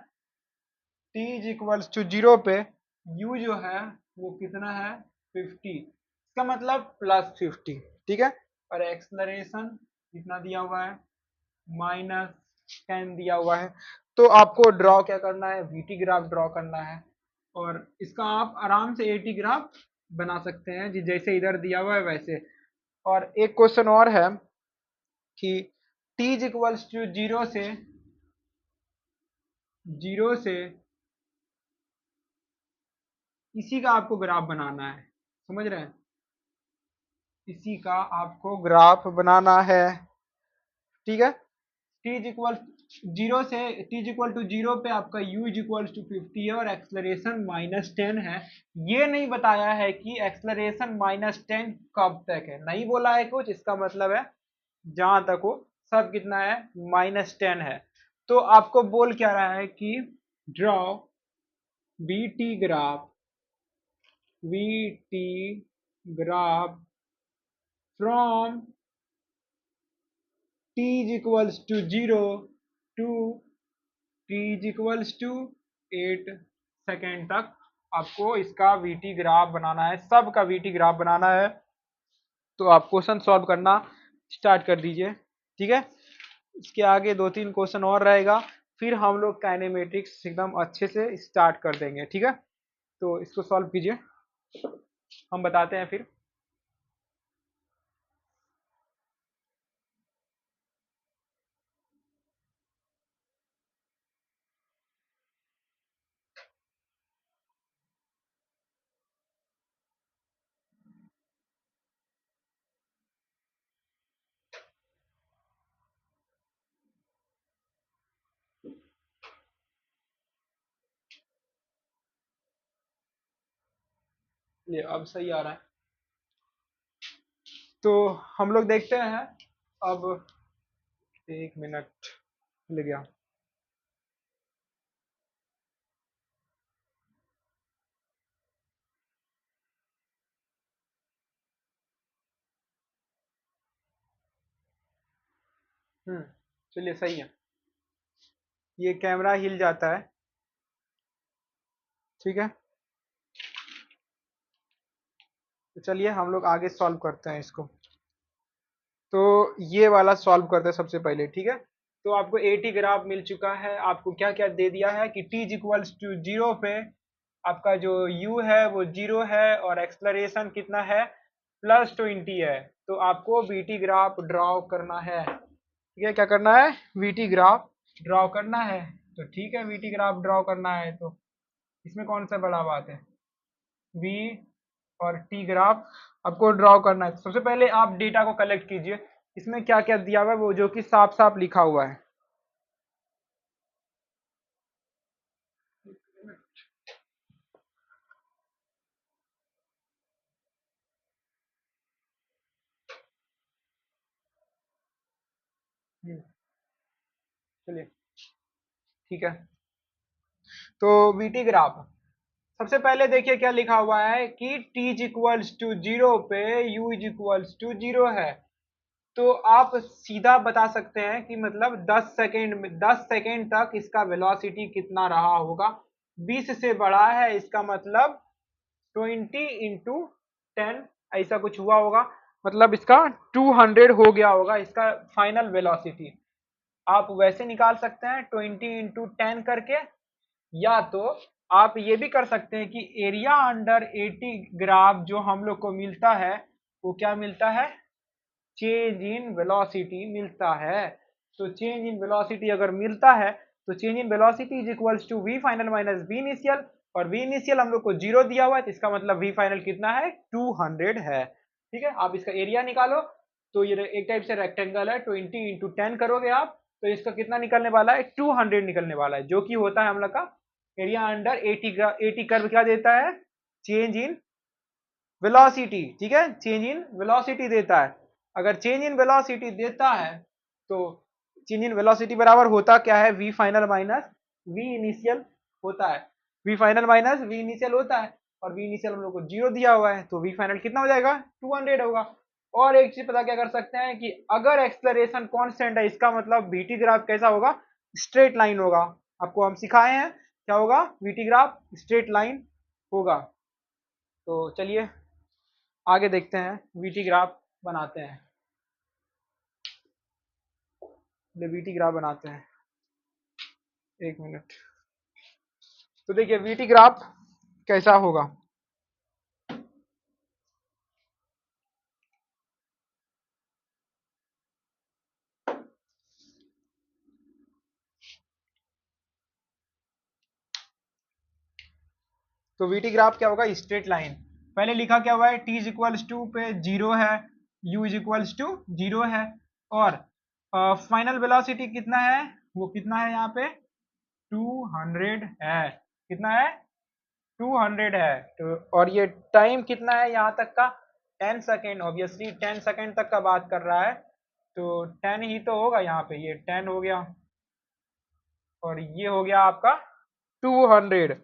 t इज इक्वल्स टू 0 पे u जो है वो कितना है, 50, इसका मतलब +50, ठीक है। और एक्सलरेशन कितना दिया हुआ है, -10 दिया हुआ है। तो आपको ड्रॉ क्या करना है, वीटी ग्राफ ड्रॉ करना है, और इसका आप आराम से 80 ग्राफ बना सकते हैं, जैसे इधर दिया हुआ है वैसे। और एक क्वेश्चन और है कि t इज इक्वल्स टू 0 से इसी का आपको ग्राफ बनाना है, समझ रहे हैं, इसी का आपको ग्राफ बनाना है, ठीक है। t इज इक्वल 0 से t इज इक्वल टू 0 पे आपका u इज इक्वल टू 50 है, और एक्सलरेशन -10 है। ये नहीं बताया है कि एक्सलरेशन -10 कब तक है, नहीं बोला है कुछ, इसका मतलब है जहां तक हो सब कितना है, -10 है। तो आपको बोल क्या रहा है कि draw we T graph from t is equals to 0 to t is equals to 8 second तक आपको इसका वीटी ग्राफ बनाना है, सब का वीटी ग्राफ बनाना है। तो आप क्वेश्चन सॉल्व करना स्टार्ट कर दीजिए, ठीक है। इसके आगे 2-3 क्वेश्चन और रहेगा, फिर हम लोग काइनेमेटिक्स एकदम अच्छे से स्टार्ट कर देंगे, ठीक है। तो इसको सॉल्व कीजिए, हम बताते हैं फिर। ये अब सही आ रहा है। तो हम लोग देखते हैं अब। 1 मिनट मिल गया। चलिए सही है। ये कैमरा हिल जाता है, ठीक है। तो चलिए हम लोग आगे सॉल्व करते हैं इसको। तो ये वाला सॉल्व करते हैं सबसे पहले, ठीक है। तो आपको एटी ग्राफ मिल चुका है। आपको क्या क्या दे दिया है कि t इक्वल्स टू 0 पे आपका जो u है वो 0 है और एक्सलरेशन कितना है, +20 है। तो आपको वीटी ग्राफ ड्रॉ करना है, ठीक है। क्या करना है, वीटी ग्राफ ड्रॉ करना है। तो ठीक है, वीटी ग्राफ ड्रॉ करना है तो इसमें कौन सा बड़ा बात है। वी और टी ग्राफ आपको ड्रॉ करना है। तो सबसे पहले आप डेटा को कलेक्ट कीजिए, इसमें क्या क्या दिया हुआ है वो जो कि साफ साफ लिखा हुआ है। चलिए ठीक है। तो वीटी ग्राफ सबसे पहले देखिए क्या लिखा हुआ है कि t इक्वल्स टू 0 पे u इक्वल्स टू 0 है। तो आप सीधा बता सकते हैं कि मतलब 10 सेकेंड में 10 सेकेंड तक इसका वेलोसिटी कितना रहा होगा। 20 से बड़ा है इसका मतलब 20 इंटू 10 ऐसा कुछ हुआ होगा, मतलब इसका 200 हो गया होगा इसका फाइनल वेलोसिटी। आप वैसे निकाल सकते हैं 20 इंटू 10 करके, या तो आप ये भी कर सकते हैं कि एरिया अंडर 80 ग्राफ जो हम लोग को मिलता है वो क्या मिलता है, चेंज इन वेलोसिटी मिलता है। तो चेंज इन वेलोसिटी अगर मिलता है तो change in velocity is equals to v final minus we initial, और वी इनिशियल हम लोग को 0 दिया हुआ है तो इसका मतलब वी फाइनल कितना है, 200 है, ठीक है। आप इसका एरिया निकालो। तो ये एक टाइप से रेक्टेंगल है, 20 इंटू 10 करोगे आप तो इसका कितना निकलने वाला है, 200 निकलने वाला है, जो कि होता है हम लोग का एरिया अंडर 80 का। 80 कर्व क्या देता है, चेंज इन वेलोसिटी, ठीक है, चेंज इन वेलोसिटी देता है। अगर चेंज इन वेलोसिटी देता है तो चेंज इन वेलोसिटी बराबर होता क्या है, we final minus we initial होता है। We final minus we initial होता है, और वी इनिशियल हम लोग को 0 दिया हुआ है तो वी फाइनल कितना हो जाएगा, 200 होगा। और एक चीज पता क्या कर सकते हैं कि अगर एक्सलरेशन कांस्टेंट है इसका मतलब वीटी ग्राफ कैसा होगा, स्ट्रेट लाइन होगा। आपको हम सिखाए हैं क्या होगा, वीटी ग्राफ स्ट्रेट लाइन होगा। तो चलिए आगे देखते हैं, वीटी ग्राफ बनाते हैं। वीटी ग्राफ बनाते हैं, 1 मिनट। तो देखिए वीटी ग्राफ कैसा होगा। तो वीटी ग्राफ क्या होगा, स्ट्रेट लाइन। पहले लिखा क्या हुआ है, टी इज इक्वल्स टू पे 0 है, यू इज इक्वल्स टू 0 है, और फाइनल वेलोसिटी कितना है, वो कितना है यहाँ पे 200 है। कितना है, 200 है। तो और ये टाइम कितना है यहाँ तक का, 10 सेकेंड। ऑब्वियसली 10 सेकेंड तक का बात कर रहा है तो 10 ही तो होगा यहाँ पे, ये 10 हो गया और ये हो गया आपका 200।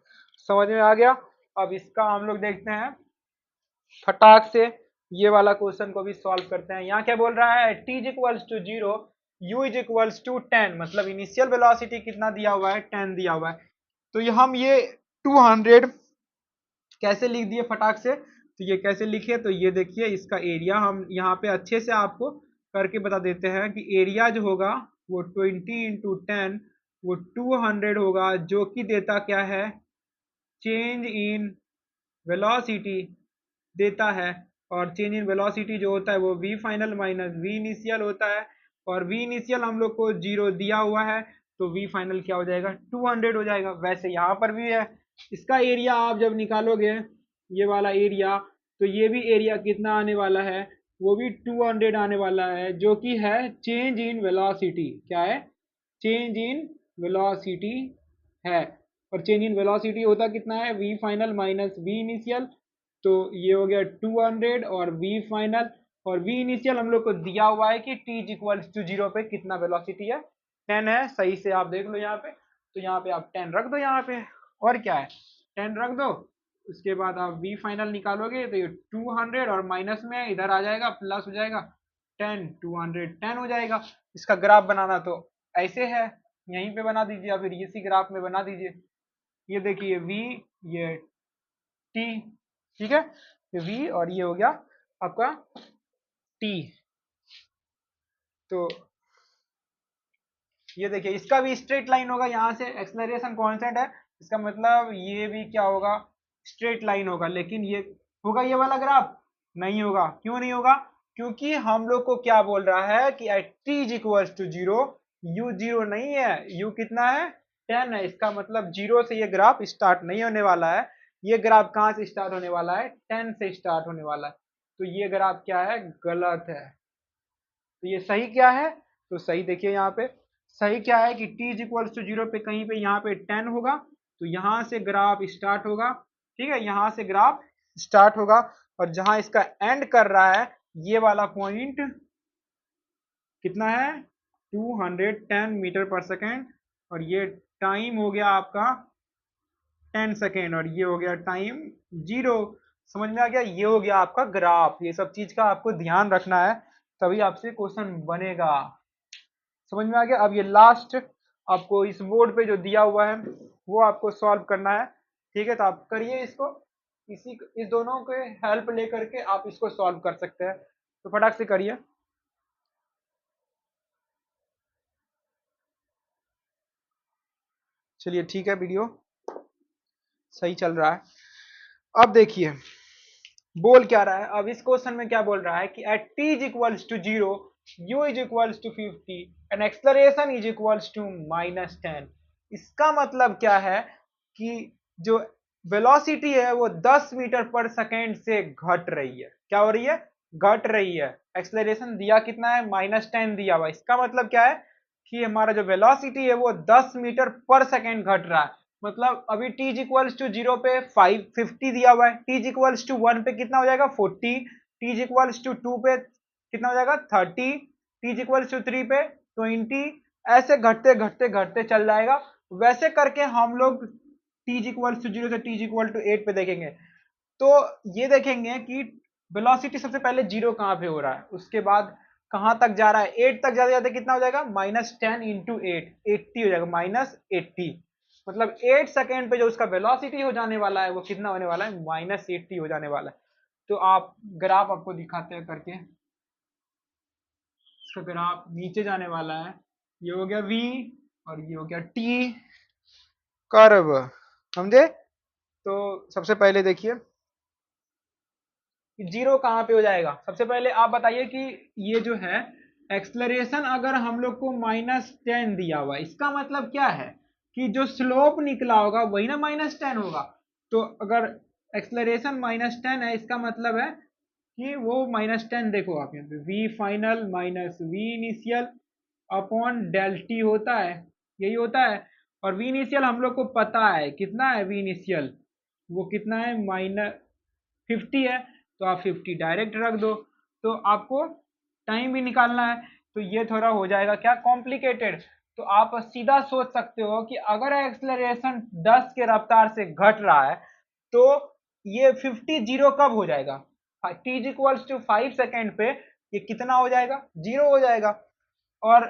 समझ में आ गया। अब इसका हम लोग देखते हैं फटाक से, ये वाला क्वेश्चन को भी सॉल्व करते हैं। यहाँ क्या बोल रहा है, t is equals to 0, u is equals to 10, मतलब इनिशियल वेलोसिटी कितना दिया हुआ है, 10 दिया हुआ है। तो ये हम ये 200 कैसे लिख दिए फटाक से। तो ये कैसे लिखे, तो ये देखिए इसका एरिया हम यहाँ पे अच्छे से आपको करके बता देते हैं कि एरिया जो होगा वो 20 इंटू 10 वो 200 होगा, जो कि देता क्या है, चेंज इन वेलोसिटी देता है। और चेंज इन वेलोसिटी जो होता है वो v final minus we initial होता है, और वी इनिशियल हम लोग को 0 दिया हुआ है, तो वी फाइनल क्या हो जाएगा, 200 हो जाएगा। वैसे यहाँ पर भी है, इसका एरिया आप जब निकालोगे ये वाला एरिया, तो ये भी एरिया कितना आने वाला है, वो भी 200 आने वाला है, जो कि है चेंज इन वेलोसिटी। क्या है, चेंज इन वेलोसिटी है। और चेंज इन वेलोसिटी होता कितना है, we final minus we initial, तो ये हो गया 200 और वी फाइनल। और वी इनिशियल हम लोग को दिया हुआ है कि t इक्वल्स टू 0 पे कितना वेलोसिटी है, 10 है। सही से आप देख लो यहाँ पे, तो यहाँ पे आप 10 रख दो यहाँ पे, और क्या है, 10 रख दो। उसके बाद आप वी फाइनल निकालोगे तो ये 200 और माइनस में इधर आ जाएगा, प्लस हो जाएगा 10, 210 हो जाएगा। इसका ग्राफ बनाना तो ऐसे है, यहीं पे बना दीजिए, या फिर इसी ग्राफ में बना दीजिए। ये देखिए v, ये t, ठीक है, ये v और ये हो गया आपका t। तो ये देखिए इसका भी स्ट्रेट लाइन होगा, यहाँ से एक्सेलरेशन कांस्टेंट है, इसका मतलब ये भी क्या होगा, स्ट्रेट लाइन होगा। लेकिन ये होगा ये वाला ग्राफ, नहीं होगा। क्यों नहीं होगा, क्योंकि हम लोग को क्या बोल रहा है कि at t equals to 0 u 0 नहीं है, u कितना है, 10 है। इसका मतलब 0 से ये ग्राफ स्टार्ट नहीं होने वाला है, ये ग्राफ कहाँ से स्टार्ट होने वाला है, 10 से स्टार्ट होने वाला है। तो ये ग्राफ क्या है, गलत है। तो ये सही क्या है, तो सही देखिए यहाँ पे, सही क्या है कि t इक्वल्स टू 0 पे कहीं पे यहाँ पे 10 होगा, तो यहाँ से ग्राफ स्टार्ट होगा, ठीक है, यहाँ से ग्राफ स्टार्ट होगा, और जहां इसका एंड कर रहा है ये वाला पॉइंट कितना है, 210 मीटर पर सेकेंड, और ये टाइम हो गया आपका 10 सेकेंड, और ये हो गया टाइम 0। समझ में आ गया, ये हो गया आपका ग्राफ। ये सब चीज का आपको ध्यान रखना है, तभी आपसे क्वेश्चन बनेगा। समझ में आ गया। अब ये लास्ट आपको इस बोर्ड पे जो दिया हुआ है वो आपको सॉल्व करना है, ठीक है, तो आप करिए इसको, इस दोनों के हेल्प लेकर के आप इसको सॉल्व कर सकते हैं, तो फटाक से करिए। चलिए ठीक है, वीडियो सही चल रहा है। अब देखिए बोल क्या रहा है, अब इस क्वेश्चन में क्या बोल रहा है कि at t is equals to 0 u is equals to 50 and acceleration is equals to -10। इसका मतलब क्या है कि जो वेलोसिटी है वो 10 मीटर पर सेकेंड से घट रही है। क्या हो रही है, घट रही है। एक्सलरेशन दिया कितना है, -10 दिया हुआ। इसका मतलब क्या है कि हमारा जो वेलोसिटी है वो 10 मीटर पर सेकेंड घट रहा है। मतलब अभी t इक्वल्स टू 0 पे 50 दिया हुआ है, t इक्वल्स टू 1 पे कितना हो जाएगा 40, t इक्वल्स टू 2 पे कितना हो जाएगा 30, t इक्वल्स टू 3 पे 20, ऐसे घटते घटते घटते चल जाएगा। वैसे करके हम लोग t इक्वल्स टू 0 से t इक्वल टू 8 पे देखेंगे, तो ये देखेंगे कि वेलोसिटी सबसे पहले 0 कहाँ पे हो रहा है, उसके बाद कहाँ तक जा रहा है, 8 तक जाते जाते कितना हो जाएगा, -10 इंटू 8, 80 हो जाएगा, -80। मतलब 8 सेकेंड पे जो उसका वेलोसिटी हो जाने वाला है वो कितना होने वाला है, -80 हो जाने वाला है। तो आप ग्राफ आपको दिखाते हैं करके, इसका ग्राफ नीचे जाने वाला है, ये हो गया v और ये हो गया t कर्व, समझे। तो सबसे पहले देखिए 0 कहाँ पे हो जाएगा, सबसे पहले आप बताइए कि ये जो है एक्सलरेशन अगर हम लोग को -10 दिया हुआ है, इसका मतलब क्या है कि जो स्लोप निकला होगा वही ना -10 होगा। तो अगर एक्सलरेशन -10 है, इसका मतलब है कि वो -10, देखो आप यहाँ पे v final minus we initial upon del t होता है, यही होता है। और वी इनिशियल हम लोग को पता है कितना है, वी इनिशियल वो कितना है, -50 है, तो आप 50 डायरेक्ट रख दो। तो आपको टाइम भी निकालना है, तो ये थोड़ा हो जाएगा क्या, कॉम्प्लिकेटेड। तो आप सीधा सोच सकते हो कि अगर एक्सेलरेशन 10 के रफ्तार से घट रहा है, तो ये 50 जीरो कब हो जाएगा, t इक्वल्स टू 5 सेकेंड पे ये कितना हो जाएगा, 0 हो जाएगा। और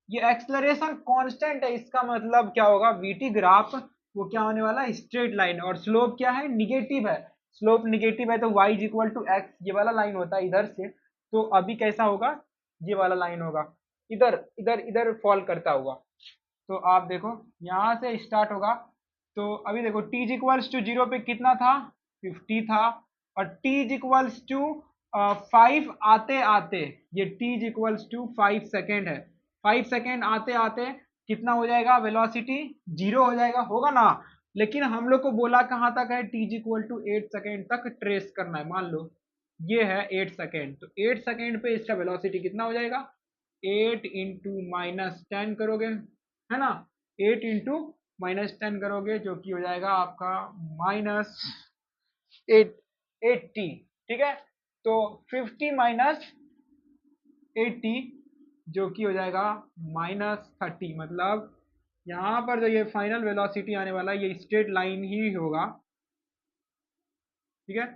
ये एक्सेलरेशन कांस्टेंट है, इसका मतलब क्या होगा, वीटी ग्राफ वो क्या होने वाला है, स्ट्रेट लाइन, और स्लोप क्या है, निगेटिव है। स्लोप निगेटिव है तो y is equal to x, ये वाला लाइन होता है इधर से, तो अभी कैसा होगा, ये वाला लाइन होगा, इधर इधर इधर फॉल करता हुआ। तो आप देखो यहाँ से स्टार्ट होगा। तो अभी देखो t इज इक्वल्स टू 0 पे कितना था, 50 था। और t इज इक्वल्स टू 5 आते आते, ये t is equals to 5 second है, 5 सेकेंड आते आते कितना हो जाएगा, वेलोसिटी 0 हो जाएगा, होगा ना। लेकिन हम लोग को बोला कहाँ तक है, t is equal to 8 second तक ट्रेस करना है। मान लो ये है 8 सेकेंड, तो 8 सेकेंड पे इसका वेलोसिटी कितना हो जाएगा, 8 इंटू माइनस 10 करोगे, है ना, 8 इंटू माइनस 10 करोगे जो कि हो जाएगा आपका माइनस 80। ठीक है, तो 50 माइनस 80 जो कि हो जाएगा -30। मतलब यहाँ पर जो ये फाइनल वेलोसिटी आने वाला है ये स्ट्रेट लाइन ही होगा। ठीक है,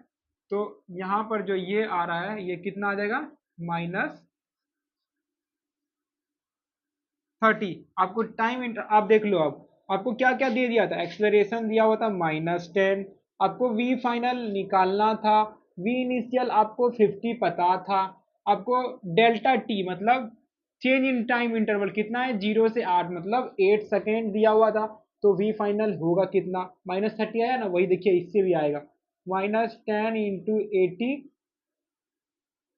तो यहाँ पर जो ये आ रहा है ये कितना आ जाएगा, -30। आपको टाइम इंटर आप देख लो, अब आपको क्या क्या दे दिया था, एक्सेलरेशन दिया हुआ था -10, आपको वी फाइनल निकालना था, वी इनिशियल आपको 50 पता था, आपको डेल्टा टी मतलब चेंज इन टाइम इंटरवल कितना है, 0 से 8 मतलब 8 सेकेंड दिया हुआ था। तो वी फाइनल होगा कितना, -30 आया ना, वही देखिए इससे भी आएगा, -10 into 80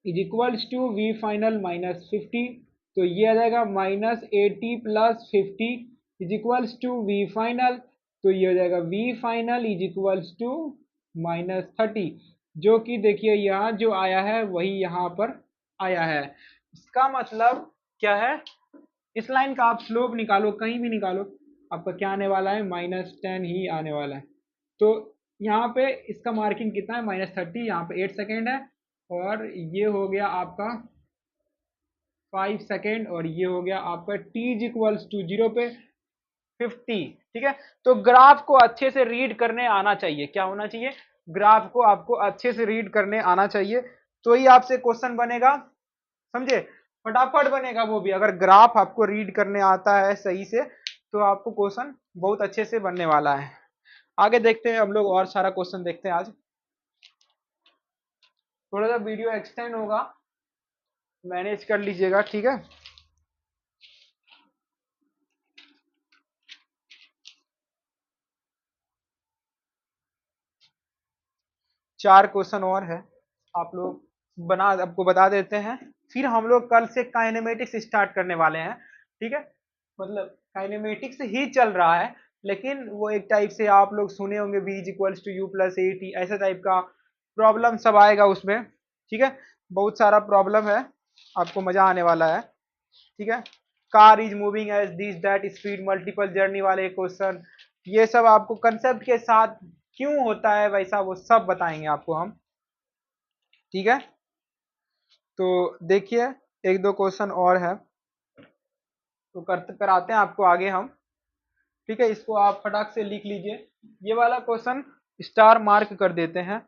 is equals to v final -50। तो ये आ जाएगा -80 plus 50 is equals to v final. तो ये हो जाएगा v final is equals to -30, जो कि देखिए यहाँ जो आया है वही यहाँ पर आया है। इसका मतलब क्या है, इस लाइन का आप स्लोप निकालो, कहीं भी निकालो, आपका क्या आने वाला है, -10 ही आने वाला है। तो यहाँ पे इसका मार्किंग कितना है, -30, यहाँ पे 8 सेकेंड है, और ये हो गया आपका 5 सेकेंड, और ये हो गया आपका t इज इक्वल्स टू 0 पे 50। ठीक है, तो ग्राफ को अच्छे से रीड करने आना चाहिए, क्या होना चाहिए, ग्राफ को आपको अच्छे से रीड करने आना चाहिए, तो ही आपसे क्वेश्चन बनेगा, समझे, फटाफट बनेगा वो भी। अगर ग्राफ आपको रीड करने आता है सही से तो आपको क्वेश्चन बहुत अच्छे से बनने वाला है। आगे देखते हैं हम लोग, और सारा क्वेश्चन देखते हैं आज। थोड़ा सा वीडियो एक्सटेंड होगा, मैनेज कर लीजिएगा, ठीक है। चार क्वेश्चन और है, आप लोग बना, आपको बता देते हैं, फिर हम लोग कल से काइनेमेटिक्स स्टार्ट करने वाले हैं। ठीक है, मतलब काइनेमेटिक्स ही चल रहा है, लेकिन वो एक टाइप से आप लोग सुने होंगे v is equals to u plus a t, ऐसा टाइप का प्रॉब्लम सब आएगा उसमें। ठीक है, बहुत सारा प्रॉब्लम है, आपको मजा आने वाला है। ठीक है, car is moving as this that speed, multiple journey वाले क्वेश्चन, ये सब आपको कंसेप्ट के साथ क्यों होता है वैसा वो सब बताएंगे आपको हम। ठीक है, तो देखिए एक दो क्वेश्चन और है, तो कराते हैं आपको आगे हम। ठीक है, इसको आप फटाक से लिख लीजिए, ये वाला क्वेश्चन स्टार मार्क कर देते हैं,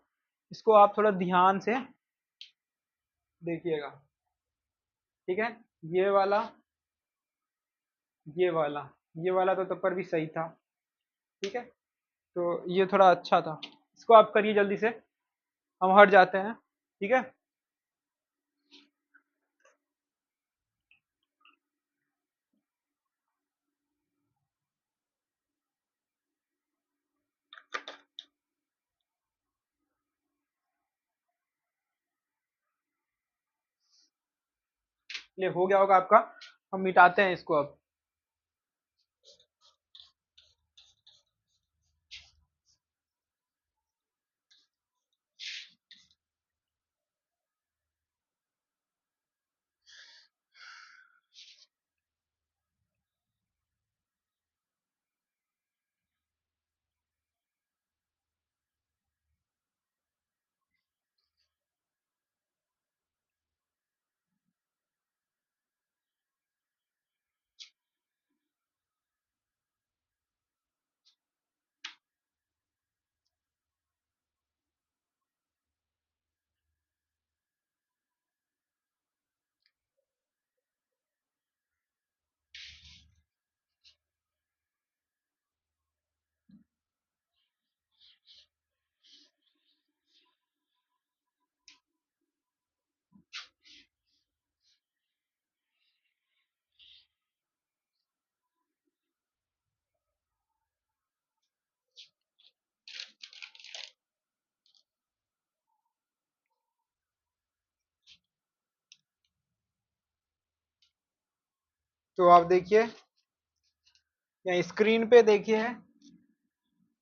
इसको आप थोड़ा ध्यान से देखिएगा। ठीक है, ये वाला, ये वाला, ये वाला तो पर भी सही था। ठीक है, तो ये थोड़ा अच्छा था, इसको आप करिए जल्दी से, हम हट जाते हैं। ठीक है, ये हो गया होगा आपका, हम मिटाते हैं इसको अब। तो आप देखिए यहाँ स्क्रीन पे देखिए,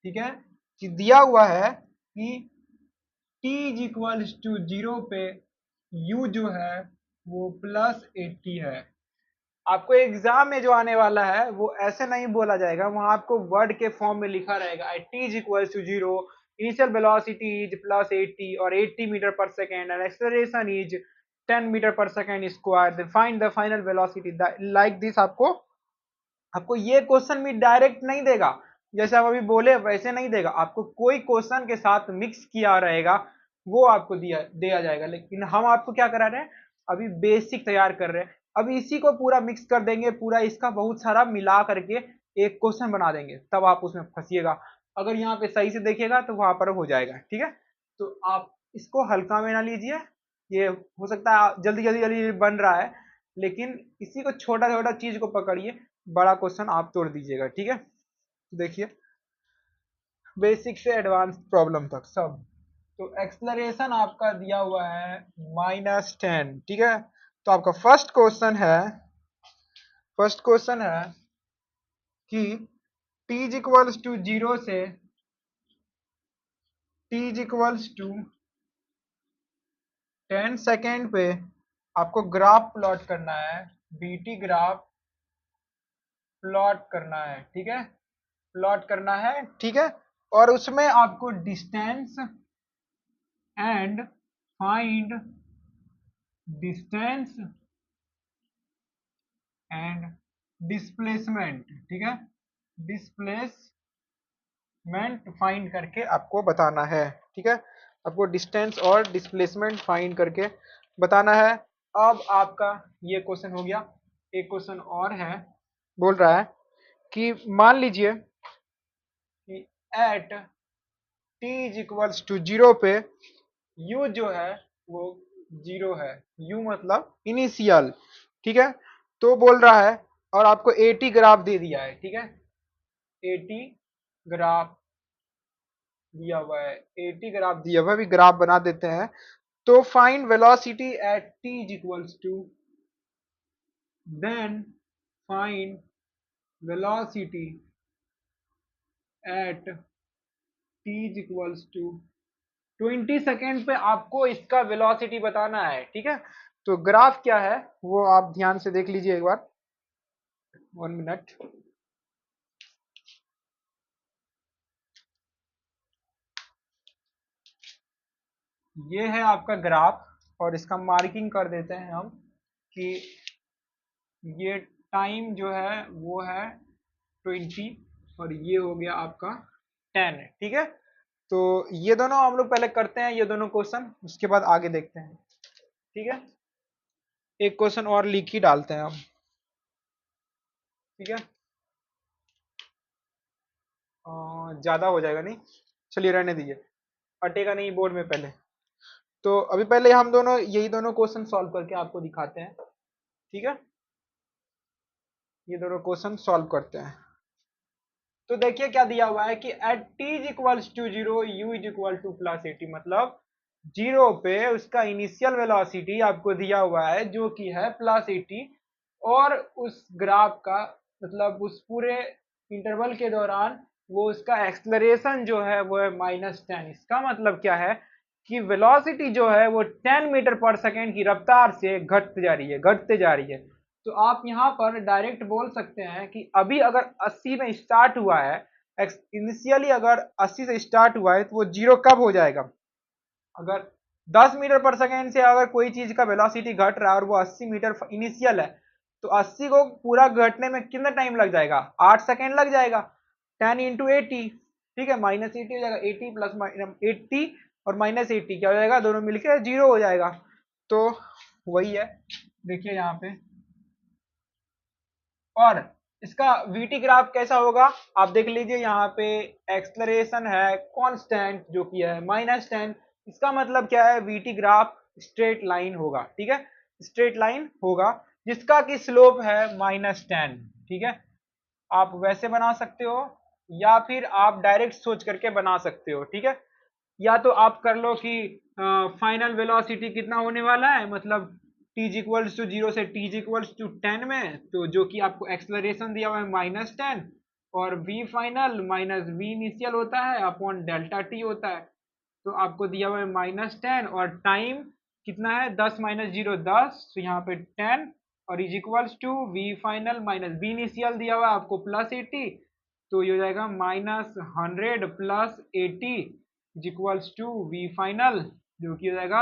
ठीक है, कि दिया हुआ है कि t इज इक्वल टू 0 पे u जो है वो +80 है। आपको एग्जाम में जो आने वाला है वो ऐसे नहीं बोला जाएगा, वहां आपको वर्ड के फॉर्म में लिखा रहेगा t is equal to 0, initial velocity is +80 और 80 metre per second and acceleration is 10 metre per second square, find the final velocity. Like this आपको आपको ये क्वेश्चन भी डायरेक्ट नहीं देगा, जैसे आप अभी बोले वैसे नहीं देगा, आपको कोई क्वेश्चन के साथ मिक्स किया रहेगा, वो आपको दिया जाएगा। लेकिन हम आपको क्या करा रहे हैं, अभी बेसिक तैयार कर रहे हैं, अभी इसी को पूरा मिक्स कर देंगे, पूरा इसका बहुत सारा मिला करके एक क्वेश्चन बना देंगे, तब आप उसमें फंसिएगा। अगर यहाँ पे सही से देखिएगा तो वहां पर हो जाएगा, ठीक है। तो आप इसको हल्का में ना लीजिए, ये हो सकता है जल्दी जल्दी जल्दी बन रहा है, लेकिन इसी को छोटा छोटा चीज को पकड़िए, बड़ा क्वेश्चन आप तोड़ दीजिएगा, ठीक है। तो देखिए बेसिक से एडवांस प्रॉब्लम तक सब। तो एक्सलरेशन आपका दिया हुआ है -10, ठीक है। तो आपका फर्स्ट क्वेश्चन है कि t इज इक्वल्स टू 0 से t is equals to 10 second पे आपको ग्राफ प्लॉट करना है, बीटी ग्राफ प्लॉट करना है, ठीक है, प्लॉट करना है, ठीक है। और उसमें आपको distance and find distance and displacement, ठीक है, डिस्प्लेसमेंट फाइंड करके आपको बताना है, ठीक है। आपको डिस्टेंस और डिस्प्लेसमेंट फाइंड करके बताना है। अब आपका ये क्वेश्चन हो गया। एक क्वेश्चन और है, बोल रहा है कि मान लीजिए कि at t is equals to 0 पे u जो है वो 0 है, u मतलब इनिशियल, ठीक है। तो बोल रहा है और आपको 80 ग्राफ दे दिया है, ठीक है, 80 ग्राफ दिया हुआ है, 80 ग्राफ दिया हुआ है, अभी ग्राफ बना देते हैं। तो find velocity at t is equals to, then find velocity at t is equals to 20 second पे आपको इसका वेलोसिटी बताना है, ठीक है। तो ग्राफ क्या है वो आप ध्यान से देख लीजिए एक बार, 1 मिनट। ये है आपका ग्राफ और इसका मार्किंग कर देते हैं हम कि ये टाइम जो है वो है 20 और ये हो गया आपका 10, ठीक है। तो ये दोनों हम लोग पहले करते हैं, ये दोनों क्वेश्चन, उसके बाद आगे देखते हैं, ठीक है। एक क्वेश्चन और लिख ही डालते हैं हम, ठीक है, ज्यादा हो जाएगा नहीं, चलिए रहने दीजिए, अटेगा नहीं बोर्ड में पहले। तो अभी पहले हम दोनों यही दोनों क्वेश्चन सॉल्व करके आपको दिखाते हैं, ठीक है। ये दोनों क्वेश्चन सॉल्व करते हैं। तो देखिए क्या दिया हुआ है कि at t is equals to 0 u is equal to +80, मतलब 0 पे उसका इनिशियल वेलोसिटी आपको दिया हुआ है जो कि है +80, और उस ग्राफ का मतलब उस पूरे इंटरवल के दौरान वो उसका एक्सलरेशन जो है वो है -10। इसका मतलब क्या है कि वेलोसिटी जो है वो 10 मीटर पर सेकेंड की रफ्तार से घटते जा रही है, घटते जा रही है। तो आप यहाँ पर डायरेक्ट बोल सकते हैं कि अभी अगर 80 में स्टार्ट हुआ है, इनिशियली अगर 80 से स्टार्ट हुआ है, तो वो 0 कब हो जाएगा, अगर 10 मीटर पर सेकेंड से अगर कोई चीज का वेलोसिटी घट रहा है और वो 80 मीटर इनिशियल है, तो 80 को पूरा घटने में कितना टाइम लग जाएगा, 8 सेकेंड लग जाएगा। 10 इंटू 80, ठीक है, -80 हो जाएगा, 80 प्लस 80 और -80 क्या हो जाएगा, दोनों मिलकर 0 हो जाएगा। तो वही है, देखिए यहाँ पे। और इसका वीटी ग्राफ कैसा होगा आप देख लीजिए, यहाँ पे एक्सलरेशन है कांस्टेंट जो कि है -10, इसका मतलब क्या है, वीटी ग्राफ स्ट्रेट लाइन होगा, ठीक है, स्ट्रेट लाइन होगा जिसका कि स्लोप है -10, ठीक है। आप वैसे बना सकते हो या फिर आप डायरेक्ट सोच करके बना सकते हो, ठीक है। या तो आप कर लो कि फाइनल वेलोसिटी कितना होने वाला है, मतलब t इज इक्वल्स टू 0 से t इज इक्वल्स टू 10 में, तो जो कि आपको एक्सेलरेशन दिया हुआ है -10 और v final minus v initial होता है अपॉन डेल्टा टी होता है। तो आपको दिया हुआ है -10 और टाइम कितना है 10 माइनस 0 10, तो यहाँ पे 10 और is equals to v final minus v initial दिया हुआ है आपको +80, तो ये हो जाएगा -100 plus 80 is equals to v final, जो कि हो जाएगा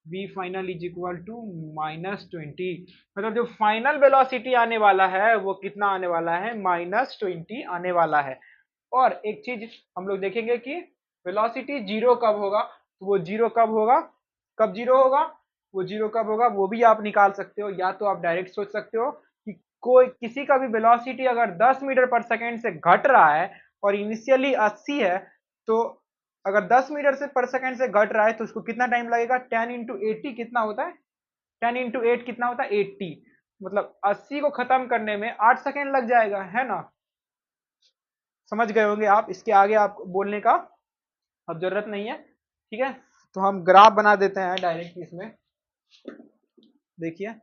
v final is equal to -20। मतलब जो फाइनल वेलोसिटी आने वाला है वो कितना आने वाला है, -20 आने वाला है। और एक चीज हम लोग देखेंगे कि वेलोसिटी जीरो कब होगा, तो वो जीरो कब होगा, कब जीरो होगा, वो जीरो कब होगा वो भी आप निकाल सकते हो। या तो आप डायरेक्ट सोच सकते हो कि कोई किसी का भी वेलोसिटी अगर 10 मीटर पर सेकेंड से घट रहा है और इनिशियली 80 है, तो अगर 10 मीटर से पर सेकेंड से घट रहा है तो उसको कितना टाइम लगेगा, 10 इंटू 80 कितना होता है, 10 इंटू 8 कितना होता है 80, मतलब 80 को खत्म करने में 8 सेकेंड लग जाएगा, है ना। समझ गए होंगे आप, इसके आगे आप बोलने का अब जरूरत नहीं है, ठीक है। तो हम ग्राफ बना देते हैं डायरेक्ट इसमें, देखिए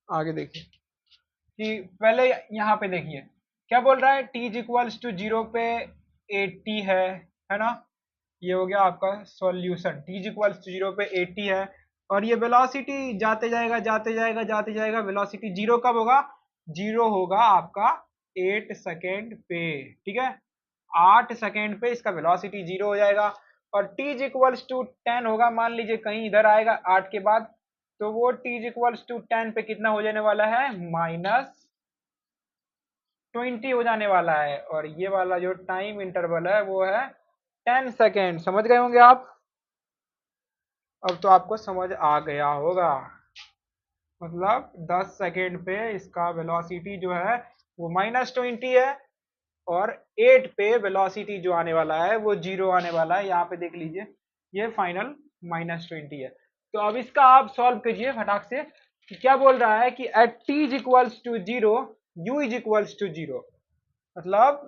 आगे देखिए कि पहले यहाँ पे देखिए क्या बोल रहा है, t इज इक्वल्स टू 0 पे 80 है ना। ये हो गया आपका solution, t is equals to 0 पे 80 है और ये वेलोसिटी जाते जाएगा जाते जाएगा जाते जाएगा, वेलोसिटी जीरो कब होगा, जीरो होगा आपका 8 सेकेंड पे, ठीक है। 8 सेकेंड पे इसका वेलोसिटी जीरो हो जाएगा और t इज इक्वल्स टू 10 होगा, मान लीजिए कहीं इधर आएगा 8 के बाद, तो वो t इज इक्वल्स टू 10 पे कितना हो जाने वाला है, -20 हो जाने वाला है। और ये वाला जो टाइम इंटरवल है वो है 10 सेकेंड। समझ गए होंगे आप, अब तो आपको समझ आ गया होगा। मतलब 10 सेकेंड पे इसका वेलोसिटी जो है वो -20 है और 8 पे वेलोसिटी जो आने वाला है वो जीरो आने वाला है। यहाँ पे देख लीजिए ये फाइनल -20 है। तो अब इसका आप सॉल्व कीजिए फटाक से कि क्या बोल रहा है कि at t is equals to 0 u is equals to 0, मतलब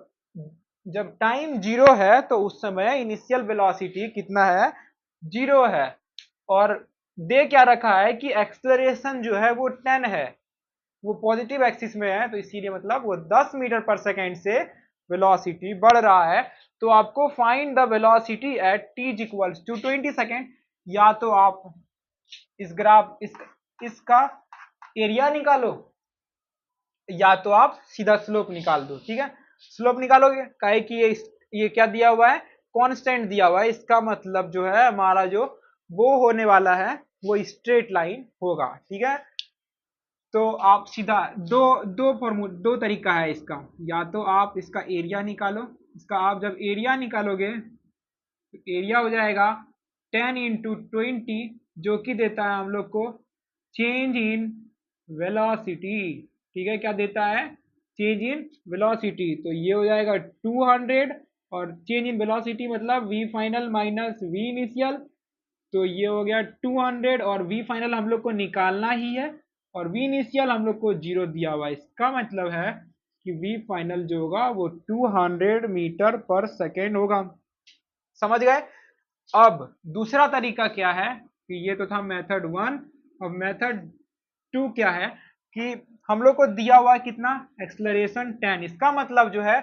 जब टाइम जीरो है तो उस समय इनिशियल वेलोसिटी कितना है, जीरो है। और दे क्या रखा है कि एक्सेलरेशन जो है वो 10 है, वो पॉजिटिव एक्सिस में है, तो इसीलिए मतलब वो 10 मीटर पर सेकेंड से वेलोसिटी बढ़ रहा है। तो आपको find the velocity at t is equals to 20 second. या तो आप इस ग्राफ इसका एरिया निकालो या तो आप सीधा स्लोप निकाल दो, ठीक है। स्लोप निकालोगे काहे कि ये क्या दिया हुआ है, कांस्टेंट दिया हुआ है, इसका मतलब जो है हमारा जो वो होने वाला है वो स्ट्रेट लाइन होगा, ठीक है। तो आप सीधा दो तरीका है इसका, या तो आप इसका एरिया निकालो, इसका आप जब एरिया निकालोगे तो एरिया हो जाएगा 10 इंटू 20, जो कि देता है हम लोग को चेंज इन वेलोसिटी, ठीक है। क्या देता है, चेंज इन वेलोसिटी, तो ये हो जाएगा 200 और चेंज इन वेलोसिटी मतलब v final minus v initial, तो ये हो गया 200 और v फाइनल हम लोग को निकालना ही है और v इनिशियल हम लोग को जीरो दिया हुआ है। इसका मतलब है कि v फाइनल जो होगा वो 200 मीटर पर सेकेंड होगा। समझ गए। अब दूसरा तरीका क्या है कि ये तो था मेथड 1, अब मेथड 2 क्या है कि हम लोग को दिया हुआ कितना, एक्सेलरेशन 10, इसका मतलब जो है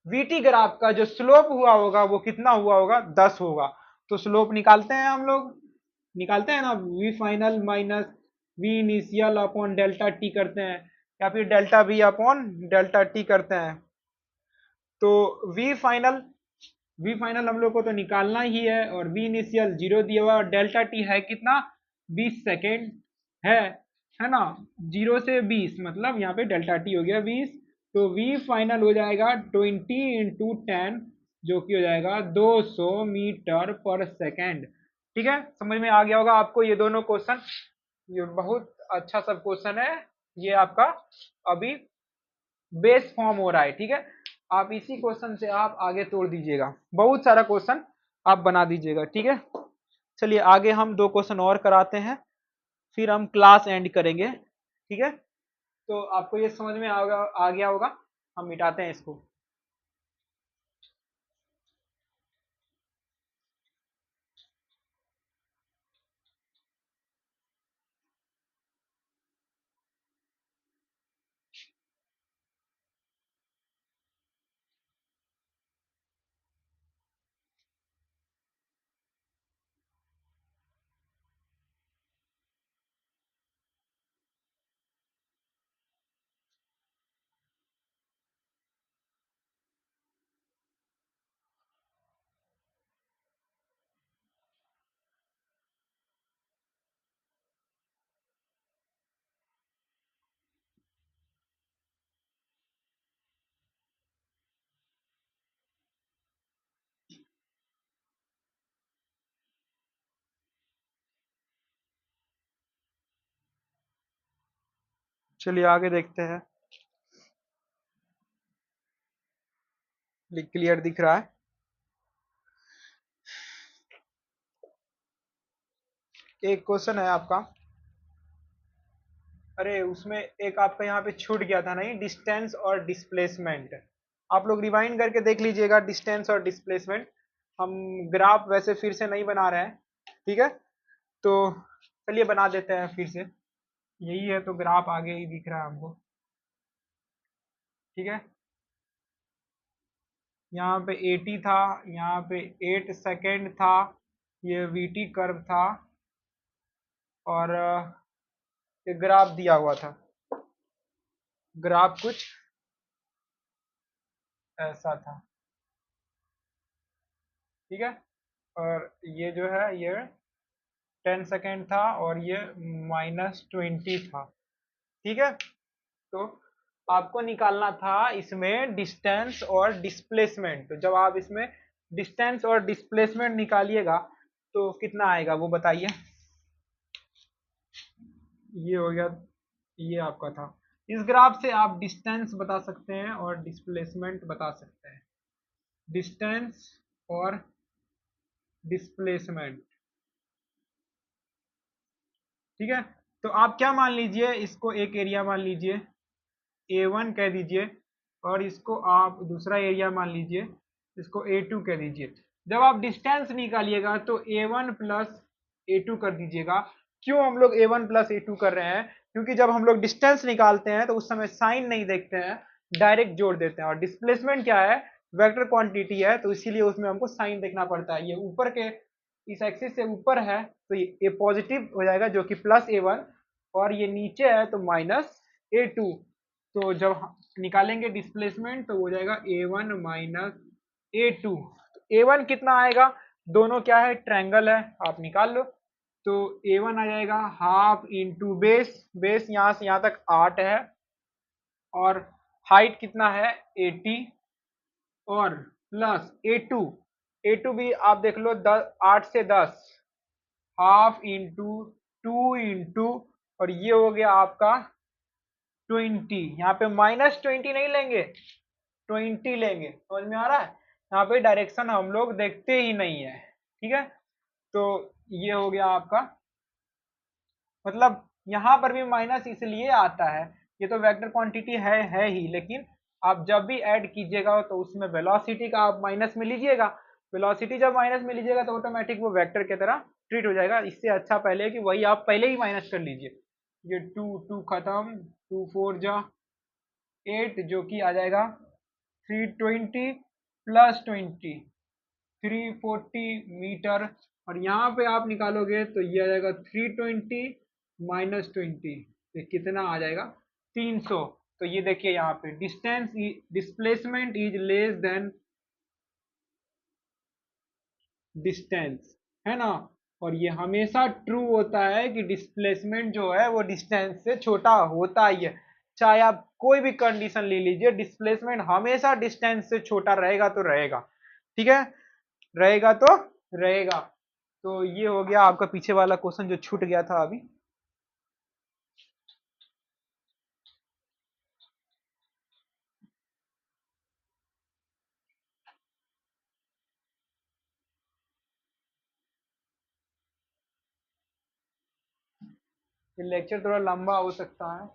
वीटी ग्राफ का जो स्लोप हुआ होगा वो कितना हुआ होगा, 10 होगा। तो स्लोप निकालते हैं हम लोग, निकालते हैं ना, v final minus we initial upon delta t करते हैं या फिर delta v upon delta t करते हैं। तो वी फाइनल हम लोग को तो निकालना ही है और वी इनिशियल जीरो दिया हुआ और डेल्टा टी है कितना, 20 सेकेंड है ना। 0 से 20 मतलब यहाँ पे डेल्टा टी हो गया 20, तो वी फाइनल हो जाएगा 20 इंटू 10, जो कि हो जाएगा 200 मीटर पर सेकेंड, ठीक है। समझ में आ गया होगा आपको ये दोनों क्वेश्चन, ये बहुत अच्छा सब क्वेश्चन है, ये आपका अभी बेस फॉर्म हो रहा है, ठीक है। आप इसी क्वेश्चन से आप आगे तोड़ दीजिएगा, बहुत सारा क्वेश्चन आप बना दीजिएगा, ठीक है। चलिए आगे हम दो क्वेश्चन और कराते हैं, फिर हम क्लास एंड करेंगे, ठीक है। तो आपको ये समझ में आ गया होगा, हम मिटाते हैं इसको। चलिए आगे देखते हैं। क्लियर दिख रहा है। एक क्वेश्चन है आपका, अरे उसमें एक आपका यहाँ पे छूट गया था नहीं, डिस्टेंस और डिस्प्लेसमेंट। आप लोग रिवाइंड करके देख लीजिएगा डिस्टेंस और डिस्प्लेसमेंट। हम ग्राफ वैसे फिर से नहीं बना रहे हैं, ठीक है, तो चलिए बना देते हैं फिर से। यही है तो ग्राफ आगे ही दिख रहा है हमको, ठीक है। यहाँ पे 80 था, यहाँ पे 8 सेकेंड था, ये वीटी कर्व था, और ये ग्राफ दिया हुआ था। ग्राफ कुछ ऐसा था, ठीक है। और ये जो है ये 10 सेकेंड था, और ये -20 था, ठीक है। तो आपको निकालना था इसमें डिस्टेंस और डिस्प्लेसमेंट। तो जब आप इसमें डिस्टेंस और डिस्प्लेसमेंट निकालिएगा तो कितना आएगा वो बताइए। ये हो गया, ये आपका था। इस ग्राफ से आप डिस्टेंस बता सकते हैं और डिस्प्लेसमेंट बता सकते हैं। डिस्टेंस और डिस्प्लेसमेंट, ठीक है। तो आप क्या मान लीजिए, इसको एक एरिया मान लीजिए, A1 कह दीजिए, और इसको आप दूसरा एरिया मान लीजिए, इसको A2 कह दीजिए। जब आप डिस्टेंस निकालिएगा तो A1 प्लस A2 कर दीजिएगा। क्यों हम लोग A1 प्लस A2 कर रहे हैं? क्योंकि जब हम लोग डिस्टेंस निकालते हैं तो उस समय साइन नहीं देखते हैं, डायरेक्ट जोड़ देते हैं। और डिस्प्लेसमेंट क्या है, वेक्टर क्वांटिटी है, तो इसीलिए उसमें हमको साइन देखना पड़ता है। ये ऊपर के इस एक्सिस से ऊपर है तो ये पॉजिटिव हो जाएगा जो कि प्लस A1, और ये नीचे है तो माइनस A2। तो जब निकालेंगे डिस्प्लेसमेंट तो हो जाएगा A1 माइनस A2। A1 कितना आएगा, दोनों क्या है, ट्रायंगल है, आप निकाल लो। तो A1 आ जाएगा हाफ इंटू बेस, बेस यहाँ से यहाँ तक 8 है, और हाइट कितना है 80, और प्लस A2, A2 भी आप देख लो 8 से 10, हाफ इंटू 2 इंटू, और ये हो गया आपका 20। यहाँ पे -20 नहीं लेंगे, 20 लेंगे, समझ में आ रहा है। यहाँ पे डायरेक्शन हम लोग देखते ही नहीं है, ठीक है। तो ये हो गया आपका, मतलब यहाँ पर भी माइनस इसलिए आता है, ये तो वेक्टर क्वांटिटी है ही, लेकिन आप जब भी ऐड कीजिएगा तो उसमें वेलोसिटी का आप माइनस में लीजिएगा। वेलोसिटी जब माइनस में लीजिएगा तो ऑटोमेटिक वो वेक्टर की तरह ट्रीट हो जाएगा। इससे अच्छा पहले कि वही आप पहले ही माइनस कर लीजिए। ये 2 खत्म, 2 4 जा 8, जो कि आ जाएगा 320 प्लस 20, 340 मीटर। और यहाँ पे आप निकालोगे तो ये आ जाएगा 320 माइनस 20, ये कितना आ जाएगा 300। तो ये देखिए यहाँ पे distance displacement is less than distance, है ना। और ये हमेशा ट्रू होता है कि डिस्प्लेसमेंट जो है वो डिस्टेंस से छोटा होता ही है। चाहे आप कोई भी कंडीशन ले लीजिए, डिस्प्लेसमेंट हमेशा डिस्टेंस से छोटा रहेगा तो रहेगा, ठीक है, रहेगा तो रहेगा। तो ये हो गया आपका पीछे वाला क्वेश्चन जो छूट गया था अभी। ये लेक्चर थोड़ा लंबा हो सकता है,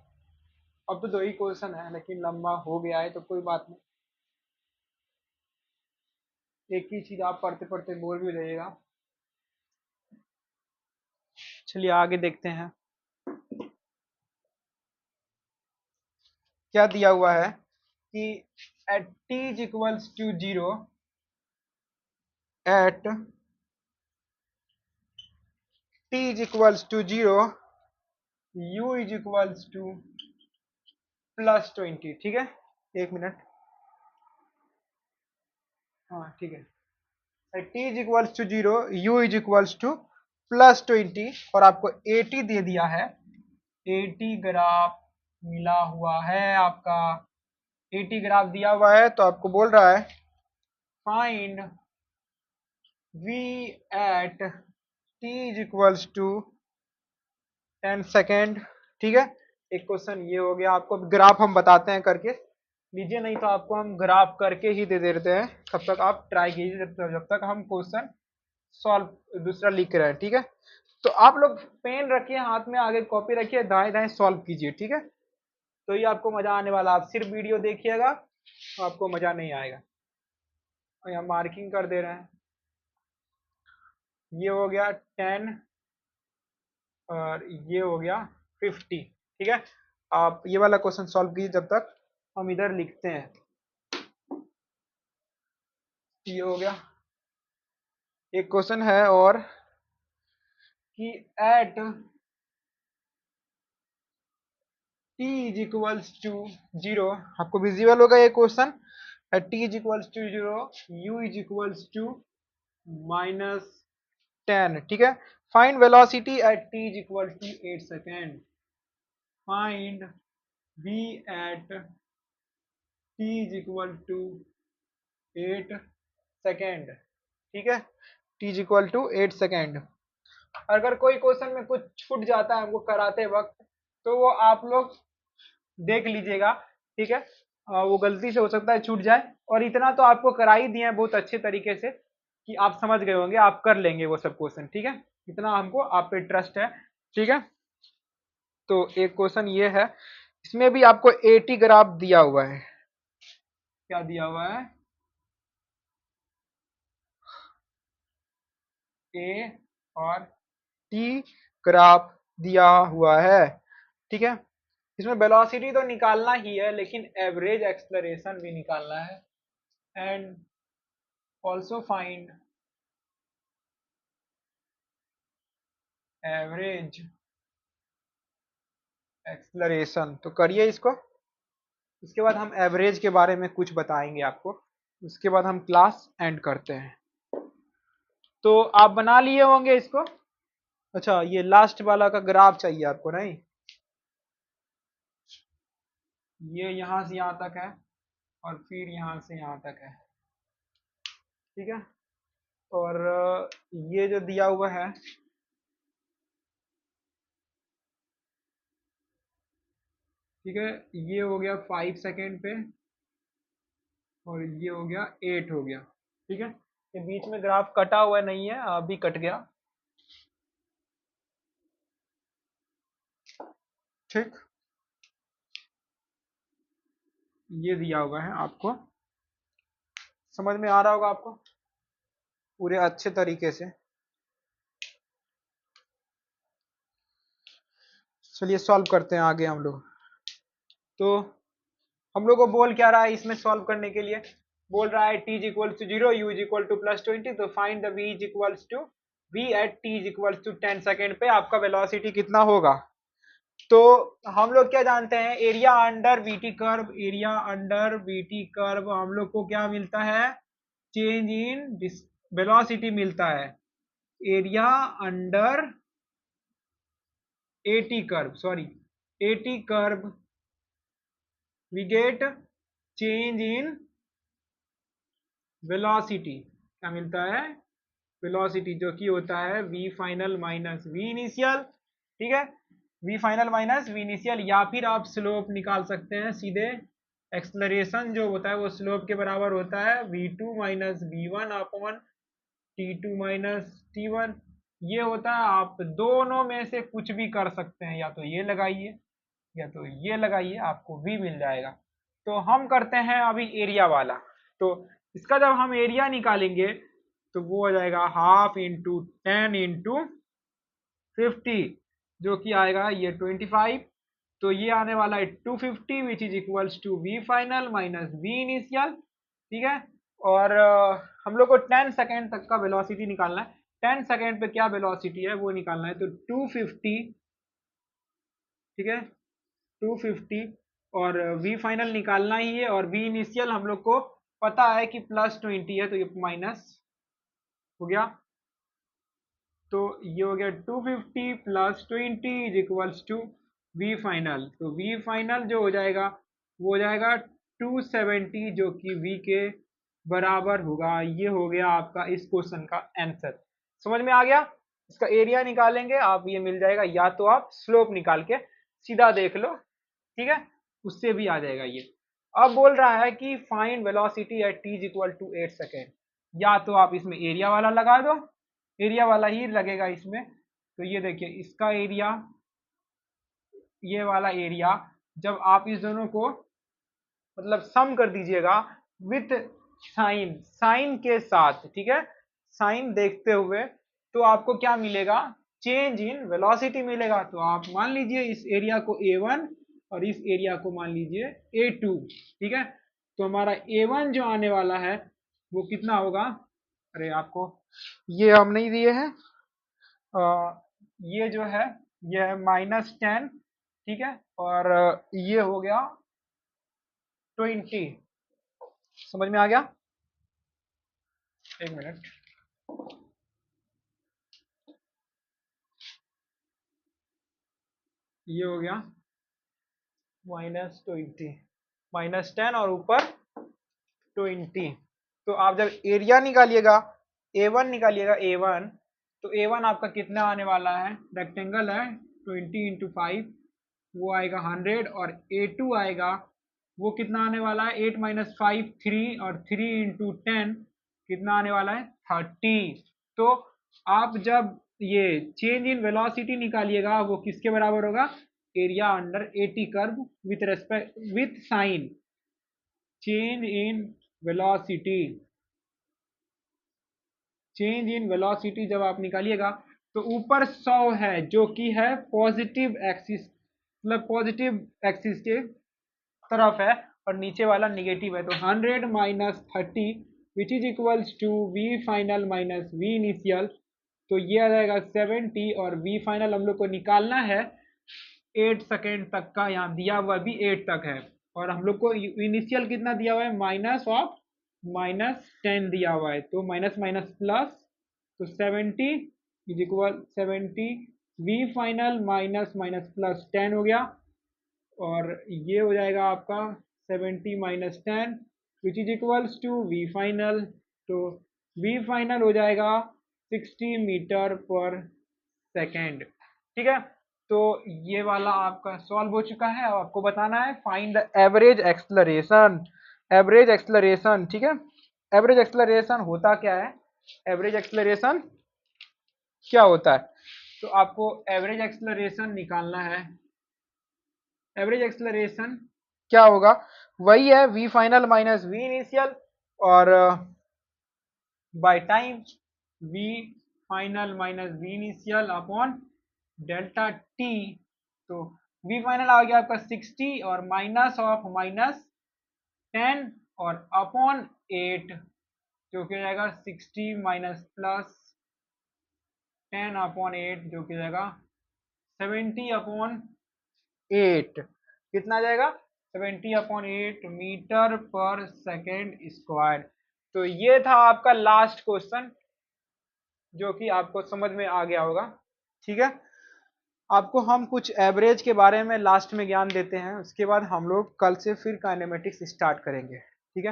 अब तो 2 ही क्वेश्चन है, लेकिन लंबा हो गया है तो कोई बात नहीं। एक ही चीज आप पढ़ते पढ़ते बोर भी हो जाइएगा। चलिए आगे देखते हैं क्या दिया हुआ है कि at t is equals to 0, at t is equals to 0, u is equals to +20, ठीक है। एक मिनट, हाँ ठीक है। t is equals to 0, u is equals to +20, और आपको 80 दे दिया है। 80 ग्राफ मिला हुआ है आपका, 80 ग्राफ दिया हुआ है, तो आपको बोल रहा है find v at t is equals to 10 second, ठीक है। एक क्वेश्चन ये हो गया। आपको ग्राफ हम बताते हैं करके लीजिए, नहीं तो आपको हम ग्राफ करके ही दे देते हैं, तब तक आप ट्राई कीजिए जब तक हम क्वेश्चन सॉल्व दूसरा लिख रहे हैं, ठीक है। तो आप लोग पेन रखिए हाथ में, आगे कॉपी रखिए, दाएं दाएं सॉल्व कीजिए, ठीक है। तो ये आपको मजा आने वाला। आप सिर्फ वीडियो देखिएगा तो आपको मजा नहीं आएगा। और यहाँ मार्किंग कर दे रहे हैं। ये हो गया 10 और ये हो गया 50, ठीक है। आप ये वाला क्वेश्चन सॉल्व कीजिए जब तक हम इधर लिखते हैं। ये हो गया। एक क्वेश्चन है और कि at t is equals to 0, आपको विजिबल होगा ये question. At t is equals to 0 u is equals to -10, ठीक है। Find velocity at t is equal to 8 second. Find v at t is equal to 8 second, ठीक है। t is equal to 8 second. अगर कोई question में कुछ छूट जाता है हमको कराते वक्त, तो वो आप लोग देख लीजिएगा, ठीक है। वो गलती से हो सकता है छूट जाए, और इतना तो आपको करा ही दिए हैं बहुत अच्छे तरीके से कि आप समझ गए होंगे, आप कर लेंगे वो सब क्वेश्चन, ठीक है। इतना हमको आप पे ट्रस्ट है, ठीक है। तो एक क्वेश्चन ये है, इसमें भी आपको 80 ग्राफ दिया हुआ है। क्या दिया हुआ है? ए और टी ग्राफ दिया हुआ है, ठीक है। इसमें वेलोसिटी तो निकालना ही है, लेकिन एवरेज एक्सलरेशन भी निकालना है। And also find average acceleration. तो करिए इसको, इसके बाद हम एवरेज के बारे में कुछ बताएंगे आपको, उसके बाद हम क्लास एंड करते हैं। तो आप बना लिए होंगे इसको। अच्छा, ये लास्ट वाला का ग्राफ चाहिए आपको, नहीं? ये यहाँ से यहाँ तक है और फिर यहाँ से यहाँ तक है, ठीक है। और ये जो दिया हुआ है, ठीक है, ये हो गया 5 सेकेंड पे और ये हो गया 8 हो गया, ठीक है। ये बीच में ग्राफ कटा हुआ नहीं है, अभी कट गया, ठीक। ये दिया हुआ है आपको, समझ में आ रहा होगा आपको पूरे अच्छे तरीके से। चलिए सॉल्व करते हैं आगे हम लोग। तो हम लोग को बोल क्या रहा है इसमें सॉल्व करने के लिए? बोल रहा है t is equal to 0, u is equal to +20। तो find the v is equals to v at t is equals to 10 second पे आपका वेलोसिटी कितना होगा। तो हम लोग क्या जानते हैं, area under VT curve, area under VT curve हम लोग को क्या मिलता है? चेंज इन वेलोसिटी मिलता है। Area under a t curve, sorry a t curve, we get change in velocity. क्या मिलता है? वेलोसिटी, जो कि होता है v final minus v initial, ठीक है। v final minus v initial, या फिर आप स्लोप निकाल सकते हैं सीधे। एक्सलरेशन जो होता है वो स्लोप के बराबर होता है v2 minus v1 upon t2 minus t1। ये होता है, आप दोनों में से कुछ भी कर सकते हैं, या तो ये लगाइए या तो ये लगाइए, आपको v मिल जाएगा। तो हम करते हैं अभी एरिया वाला। तो इसका जब हम एरिया निकालेंगे तो वो हो जाएगा 1/2 इंटू 10 इंटू 50, जो कि आएगा ये 25। तो ये आने वाला है 250 which is equals to v final minus we initial, ठीक है। और हम लोग को 10 सेकेंड तक का वेलोसिटी निकालना है। 10 सेकेंड पे क्या वेलोसिटी है वो निकालना है। तो 250, ठीक है, 250 और v फाइनल निकालना ही है, और v इनिशियल हम लोग को पता है कि +20 है, तो ये माइनस हो गया। तो ये हो गया 250 + 20 is equals to v final. तो v फाइनल जो हो जाएगा वो हो जाएगा 270, जो कि v के बराबर होगा। ये हो गया आपका इस क्वेश्चन का आंसर। समझ में आ गया? इसका एरिया निकालेंगे आप, ये मिल जाएगा, या तो आप स्लोप निकाल के सीधा देख लो, ठीक है, उससे भी आ जाएगा ये। अब बोल रहा है कि find velocity at t equal to 8 second. या तो आप इसमें एरिया वाला लगा दो, एरिया वाला ही लगेगा इसमें। तो ये देखिए इसका एरिया, ये वाला एरिया, जब आप इस दोनों को मतलब सम कर दीजिएगा विथ साइन, साइन के साथ, ठीक है, साइन देखते हुए, तो आपको क्या मिलेगा, चेंज इन वेलोसिटी मिलेगा। तो आप मान लीजिए इस एरिया को A1 और इस एरिया को मान लीजिए A2, ठीक है। तो हमारा A1 जो आने वाला है वो कितना होगा, अरे आपको ये हम नहीं दिए हैं, ये जो है ये है -10, ठीक है, और ये हो गया 20। समझ में आ गया? एक मिनट, ये हो गया -20, -10 और ऊपर 20। तो आप जब एरिया निकालिएगा, A1 निकालिएगा, A1, तो A1 आपका कितना आने वाला है, रेक्टेंगल है 20 इंटू 5, वो आएगा 100, और A2 आएगा, वो कितना आने वाला है, 8 माइनस 5 3, और 3 इंटू 10 कितना आने वाला है, 30। तो आप जब ये चेंज इन वेलोसिटी निकालिएगा वो किसके बराबर होगा, area under 80 curve with respect with sign change in velocity. Change in velocity जब आप निकालिएगा तो ऊपर 100 है जो कि है पॉजिटिव एक्सिस, मतलब पॉजिटिव एक्सिस के तरफ है, और नीचे वाला निगेटिव है। तो 100 minus 30 which is equals to v final minus we initial. तो ये आ जाएगा 70, और वी फाइनल हम लोग को निकालना है 8 सेकेंड तक का, यहाँ दिया हुआ भी 8 तक है, और हम लोग को इनिशियल कितना दिया हुआ है, माइनस ऑफ -10 दिया हुआ है, तो माइनस माइनस प्लस, तो 70 is equal 70 v final minus minus plus 10 हो गया, और ये हो जाएगा आपका 70 minus 10 which is equals to v final. तो वी फाइनल हो जाएगा 60 मीटर पर सेकेंड, ठीक है। तो ये वाला आपका सॉल्व हो चुका है। अब आपको बताना है find the average acceleration, average acceleration, ठीक है। एवरेज एक्सलरेशन होता क्या है, एवरेज एक्सलरेशन क्या होता है, तो आपको एवरेज एक्सलरेशन निकालना है। एवरेज एक्सलरेशन क्या होगा, वही है we final minus we initial, और by time V final minus we initial upon delta T. तो वी फाइनल आ गया आपका 60, और माइनस ऑफ -10 और अपॉन 8, जो कि हो जाएगा 60 माइनस प्लस 10 अपॉन 8, जो कि हो जाएगा 70 अपॉन 8। कितना आ जाएगा, 70 upon 8 metre per second square. तो ये था आपका लास्ट क्वेश्चन, जो कि आपको समझ में आ गया होगा, ठीक है। आपको हम कुछ एवरेज के बारे में लास्ट में ज्ञान देते हैं, उसके बाद हम लोग कल से फिर काइनेमेटिक्स स्टार्ट करेंगे, ठीक है।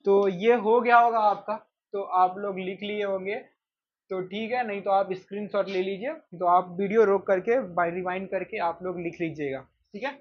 तो ये हो गया होगा आपका, तो आप लोग लिख लिए होंगे, तो ठीक है, नहीं तो आप स्क्रीनशॉट ले लीजिए, तो आप वीडियो रोक करके बाय रिवाइंड करके आप लोग लिख लीजिएगा, ठीक है।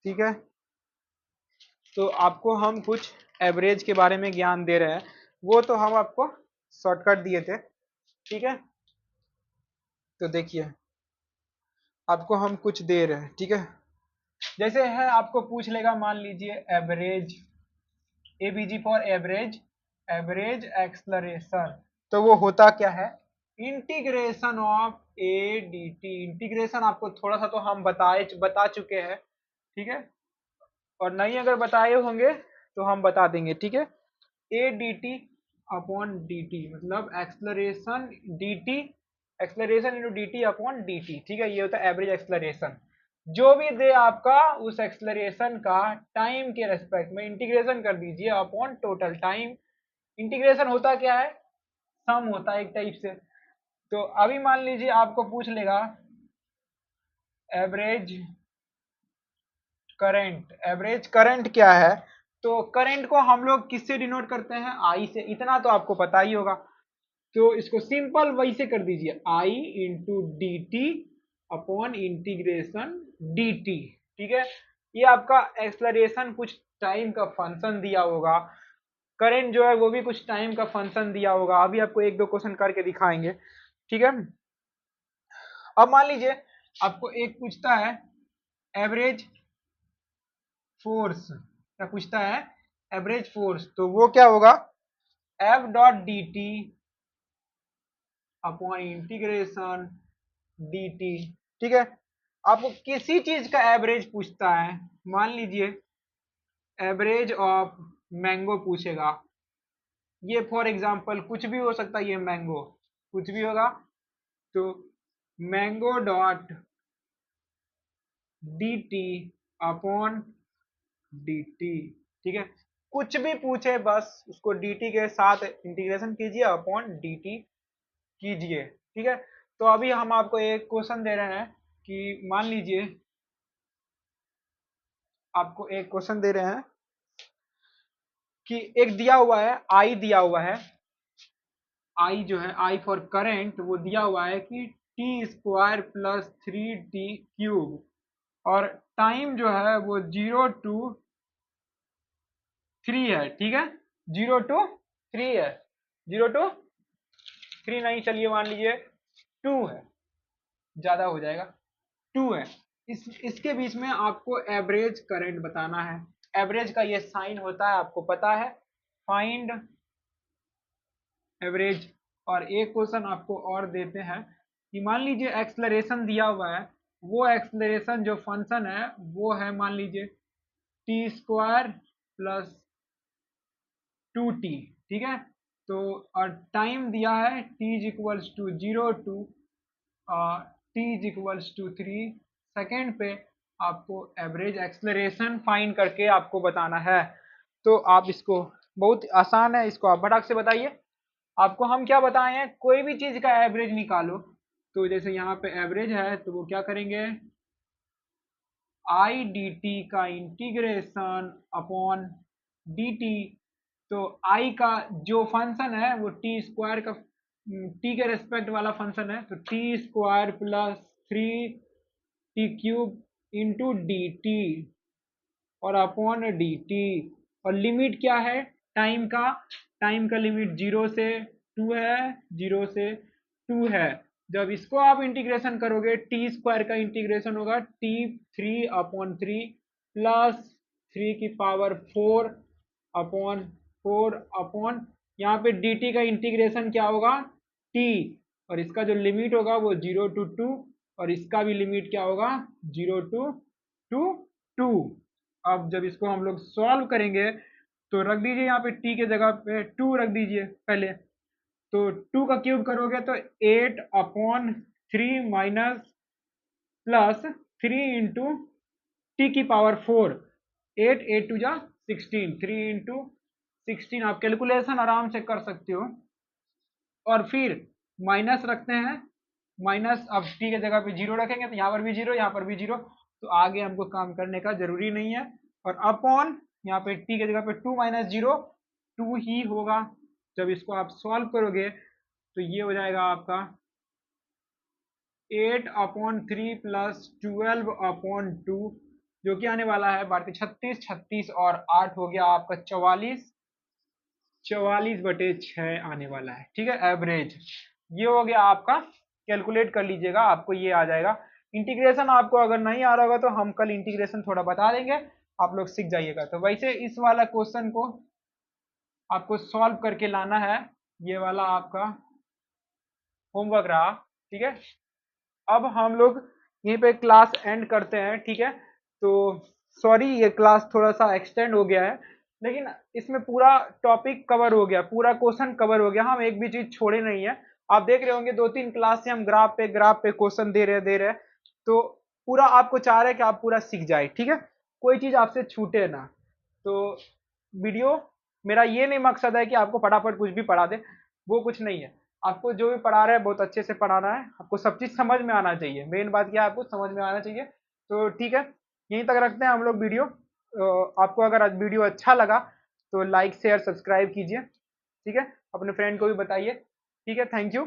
ठीक है, तो आपको हम कुछ एवरेज के बारे में ज्ञान दे रहे हैं, वो तो हम आपको शॉर्टकट दिए थे, ठीक है। तो देखिए आपको हम कुछ दे रहे हैं, ठीक है। जैसे है आपको पूछ लेगा, मान लीजिए average, ABG for average, average acceleration, तो वो होता क्या है, integration of A D T. Integration आपको थोड़ा सा तो हम बता चुके हैं, ठीक है, और नहीं अगर बताए होंगे तो हम बता देंगे, ठीक है। A D T upon D T मतलब acceleration D T, acceleration into D T upon D T, ठीक है, ये होता है एवरेज एक्सलरेशन। जो भी दे आपका उस एक्सलरेशन का टाइम के रेस्पेक्ट में इंटीग्रेशन कर दीजिए अपॉन टोटल टाइम। इंटीग्रेशन होता क्या है, सम होता है एक टाइप से। तो अभी मान लीजिए आपको पूछ लेगा एवरेज करंट, एवरेज करंट क्या है, तो करंट को हम लोग किससे डिनोट करते हैं, आई से, इतना तो आपको पता ही होगा। तो इसको सिंपल वैसे कर दीजिए, I into D T upon integration D T, ठीक है। ये आपका एक्सलरेशन कुछ टाइम का फंक्शन दिया होगा, करंट जो है वो भी कुछ टाइम का फंक्शन दिया होगा। अभी आपको एक दो क्वेश्चन करके दिखाएंगे, ठीक है। अब मान लीजिए आपको एक पूछता है एवरेज फोर्स, क्या पूछता है, एवरेज फोर्स, तो वो क्या होगा, F dot D T upon integration D T, ठीक है। आपको किसी चीज का एवरेज पूछता है, मान लीजिए एवरेज ऑफ मैंगो पूछेगा, ये फॉर एग्जांपल कुछ भी हो सकता है, ये मैंगो कुछ भी होगा, तो mango dot D T upon D T, ठीक है। कुछ भी पूछे बस उसको डी टी के साथ इंटीग्रेशन कीजिए अपॉन डी टी कीजिए, ठीक है। तो अभी हम आपको एक क्वेश्चन दे रहे हैं कि मान लीजिए आपको एक क्वेश्चन दे रहे हैं कि एक दिया हुआ है, आई दिया हुआ है, आई जो है आई फॉर करंट वो दिया हुआ है कि T square plus three T cube, और टाइम जो है वो 0 to 3 है, ठीक है, 0 to 3 है, 0 to 3 नहीं, चलिए मान लीजिए 2 है, ज्यादा हो जाएगा, 2 है। इसके बीच में आपको एवरेज करंट बताना है। एवरेज का ये साइन होता है, आपको पता है, फाइंड एवरेज। और एक क्वेश्चन आपको और देते हैं कि मान लीजिए एक्सलरेशन दिया हुआ है, वो एक्सलरेशन जो फंक्शन है वो है मान लीजिए टी स्क्वायर प्लस 2t, ठीक है। तो और टाइम दिया है t is equals to 0 to 3 second पे, आपको एवरेज एक्सलरेशन फाइंड करके आपको बताना है। तो आप इसको, बहुत आसान है, इसको आप फटाक से बताइए। आपको हम क्या बताए हैं, कोई भी चीज का एवरेज निकालो, तो जैसे यहाँ पे एवरेज है तो वो क्या करेंगे, आई डी टी का इंटीग्रेशन अपॉन डी टी, तो आई का जो फंक्शन है वो टी स्क्वायर का, टी के रेस्पेक्ट वाला फंक्शन है, तो T square plus 3 T cube into D T और अपॉन डी टी, और लिमिट क्या है टाइम का, टाइम का लिमिट 0 से 2 है, 0 से 2 है। जब इसको आप इंटीग्रेशन करोगे टी स्क्वायर का इंटीग्रेशन होगा t3/3 प्लस 3 की पावर 4 अपॉन 4 अपॉन, यहाँ पे dt का इंटीग्रेशन क्या होगा t, और इसका जो लिमिट होगा वो 0 to 2, और इसका भी लिमिट क्या होगा 0 to 2। अब जब इसको हम लोग सॉल्व करेंगे तो रख दीजिए यहाँ पे t के जगह पे 2 रख दीजिए पहले, तो 2 का क्यूब करोगे तो 8/3 माइनस प्लस 3 इंटू t की पावर 4, 8 8 टू जा 16, 3 इंटू 16, आप कैलकुलेशन आराम से कर सकते हो। और फिर माइनस रखते हैं, माइनस, अब t के जगह पे 0 रखेंगे तो यहाँ पर भी 0, यहाँ पर भी 0, तो आगे हमको काम करने का जरूरी नहीं है। और अपॉन यहाँ पे t के जगह पे 2 माइनस 0 2 ही होगा। जब इसको आप सॉल्व करोगे तो ये हो जाएगा आपका 8/3 प्लस 12/2, जो कि आने वाला है 36, 36 और 8 हो गया आपका 44, 44/6 आने वाला है, ठीक है, एवरेज। ये हो गया आपका, कैलकुलेट कर लीजिएगा, आपको ये आ जाएगा। इंटीग्रेशन आपको अगर नहीं आ रहा होगा तो हम कल इंटीग्रेशन थोड़ा बता देंगे, आप लोग सीख जाइएगा। तो वैसे इस वाला क्वेश्चन को आपको सॉल्व करके लाना है, ये वाला आपका होमवर्क रहा, ठीक है। अब हम लोग यहीं पे क्लास एंड करते हैं, ठीक है। तो सॉरी, ये क्लास थोड़ा सा एक्सटेंड हो गया है, लेकिन इसमें पूरा टॉपिक कवर हो गया, पूरा क्वेश्चन कवर हो गया, हम एक भी चीज छोड़े नहीं है। आप देख रहे होंगे 2-3 क्लास से हम ग्राफ पे क्वेश्चन दे रहे हैं, तो पूरा आपको चाह रहे हैं कि आप पूरा सीख जाए, ठीक है, कोई चीज आपसे छूटे ना। तो वीडियो, मेरा ये नहीं मकसद है कि आपको फटाफट कुछ भी पढ़ा दे, वो कुछ नहीं है। आपको जो भी पढ़ा रहे हैं बहुत अच्छे से पढ़ाना है, आपको सब चीज समझ में आना चाहिए, मेन बात क्या है, आपको समझ में आना चाहिए। तो ठीक है, यहीं तक रखते हैं हम लोग वीडियो। आपको अगर आज वीडियो अच्छा लगा तो लाइक शेयर सब्सक्राइब कीजिए, ठीक है, अपने फ्रेंड को भी बताइए, ठीक है, थैंक यू।